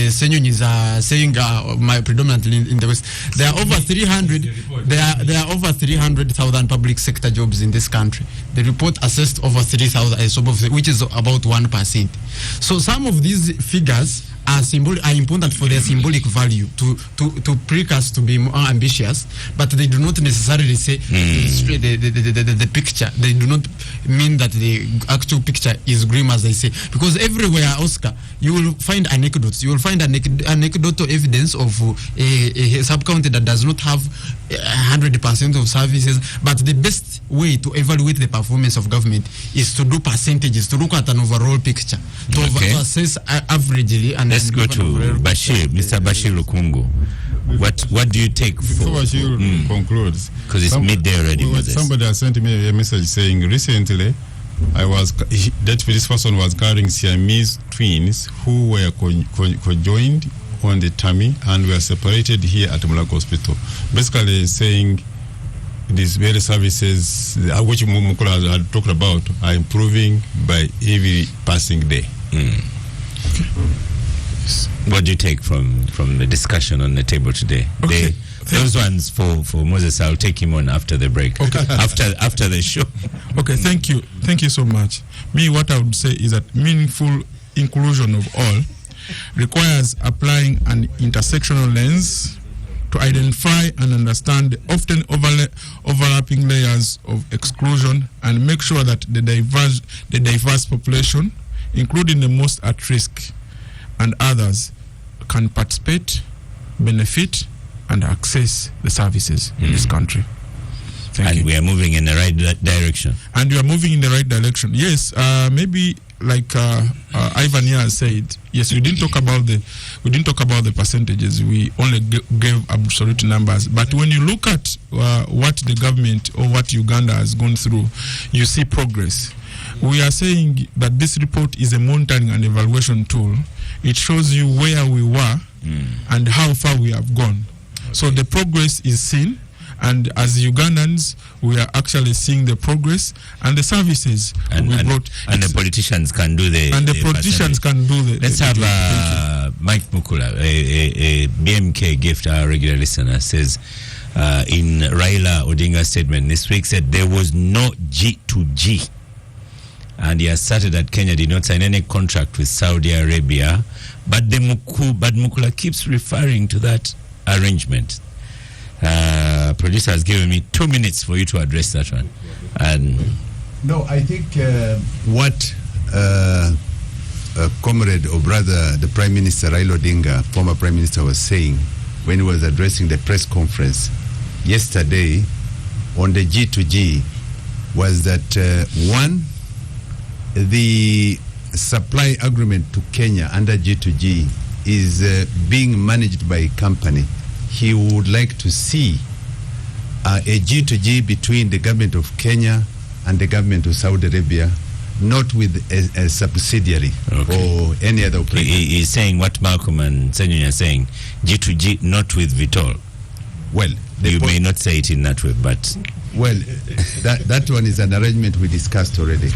Senyunis are saying are predominantly in the West. There are over 300. There are over 300,000 public sector jobs in this country. The report assessed over 3,000, which is about 1%. So some of these figures are important for their symbolic value to prick us to be more ambitious, but they do not necessarily say the picture. They do not mean that the actual picture is grim as they say, because everywhere, Oscar, you will find anecdotes. You will find anecdotal evidence of a sub-county that does not have 100% of services, but the best way to evaluate the performance of government is to do percentages, to look at an overall picture, to assess averagely. And let's go to Bashir, Mr. Bashir Lukungu. What do you take for? Before Bashir concludes, because it's midday already. Somebody has sent me a message saying recently, this person was carrying Siamese twins who were conjoined on the tummy and were separated here at Mulak Hospital. Basically saying these very services, which Mukula had talked about, are improving by every passing day. What do you take from the discussion on the table today? Okay. Those ones for Moses, I'll take him on after the break. Okay. after the show. Okay, thank you so much. Me, what I would say is that meaningful inclusion of all requires applying an intersectional lens to identify and understand the often overlapping layers of exclusion and make sure that the diverse population, including the most at risk and others, can participate, benefit, and access the services in this country. Thank you. We are moving in the right direction. And we are moving in the right direction. Yes, maybe like Ivan here said, yes, we didn't talk about the percentages. We only gave absolute numbers. But when you look at what the government or what Uganda has gone through, you see progress. We are saying that this report is a monitoring and evaluation tool. It shows you where we were and how far we have gone. So the progress is seen, and as Ugandans, we are actually seeing the progress and the services and the politicians can do the. And the politicians can do the. Let's have Mike Mukula, a BMK gift, our regular listener, says in Raila Odinga's statement this week, said there was no G2G. And he asserted that Kenya did not sign any contract with Saudi Arabia, but Mukula keeps referring to that arrangement. Producer has given me 2 minutes for you to address that one. And no, I think what comrade or brother, the Prime Minister Raila Odinga, former Prime Minister, was saying when he was addressing the press conference yesterday on the G2G was that one, the supply agreement to Kenya under G2G is being managed by a company. He would like to see a G2G between the government of Kenya and the government of Saudi Arabia, not with a subsidiary or any other operator. He's saying what Malcolm and Senyo are saying, G2G not with Vitol. Well, you may not say it in that way, but... Well, that one is an arrangement we discussed already.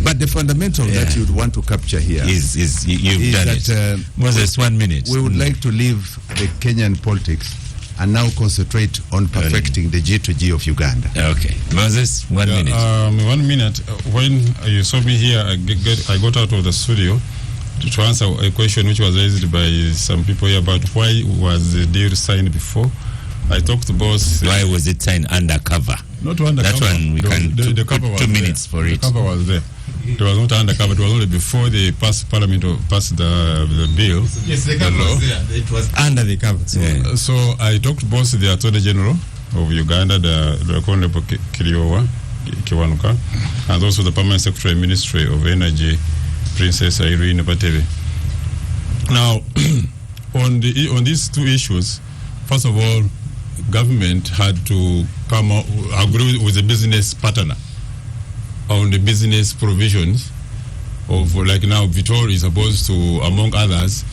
But the fundamental that you'd want to capture here is you've done that, it. Moses, 1 minute. We would like to leave the Kenyan politics and now concentrate on perfecting the G2G of Uganda. Okay. Moses, 1 minute. 1 minute. When you saw me here, I got out of the studio to answer a question which was raised by some people here about why was the deal signed before. I talked to both. Why was it signed undercover? Not undercover. That one we can the put 2 minutes for it. The cover was there. It was not undercover. It was only before they parliament passed the bill. Yes, the cover was there. It was under the cover. So I talked to both the Attorney General of Uganda, the Honorable Kiwanuka, and also the Permanent Secretary Ministry of Energy, Princess Irene Batebe. Now, on these two issues, first of all, government had to agree with the business partner on the business provisions of, like now, Vitol is supposed to, among others,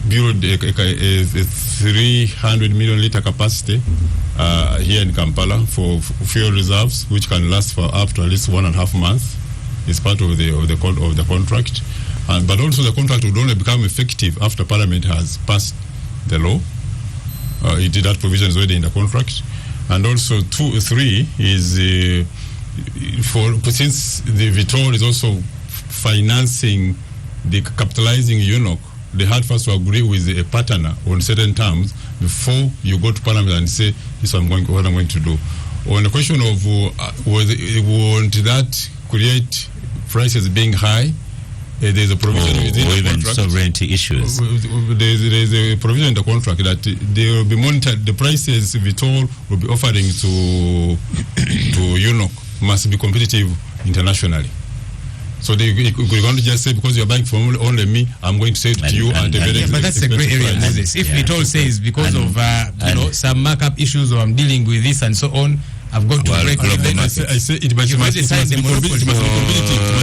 build a 300 million liter capacity here in Kampala for fuel reserves, which can last for up to at least 1.5 months. It's part of the contract, but also the contract would only become effective after Parliament has passed the law. That provision is already in the contract, and also 3 is since the Vitol is also financing the capitalizing UNOC, they had first to agree with a partner on certain terms before you go to Parliament and say, this is what I'm going to do. On the question of won't that create prices being high, there's a provision within the even contract. Sovereignty issues. There's a provision in the contract that they will be monitored. The prices Vitol will be offering to UNOC must be competitive internationally. So we're going to just say, because you're buying from only me, I'm going to say to you at a very but that's a great area. If Vitol says because of some markup issues, or I'm dealing with this and so on, I've got to break the I say it must be competitive.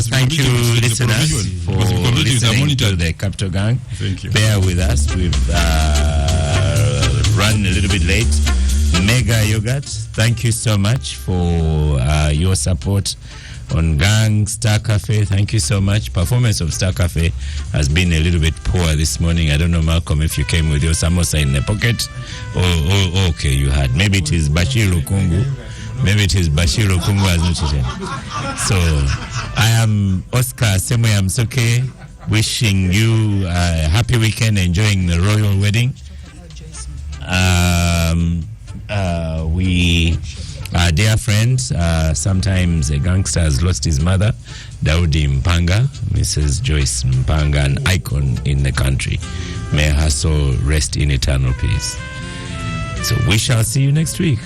Thank you, listeners, for listening to the Capital Gang. Thank you. Bear with us. We've run a little bit late. Mega Yogurt, thank you so much for your support on Gang, Star Cafe. Thank you so much. Performance of Star Cafe has been a little bit poor this morning. I don't know, Malcolm, if you came with your samosa in the pocket. Oh, okay, you had. Maybe it is Bashir Okungu. Maybe it is Bashir Okungu has not eaten. So, I am Oscar Semoya Msoke, wishing you a happy weekend, enjoying the royal wedding. We are dear friends. Sometimes a gangster has lost his mother, Daudi Mpanga, Mrs. Joyce Mpanga, an icon in the country. May her soul rest in eternal peace. So we shall see you next week.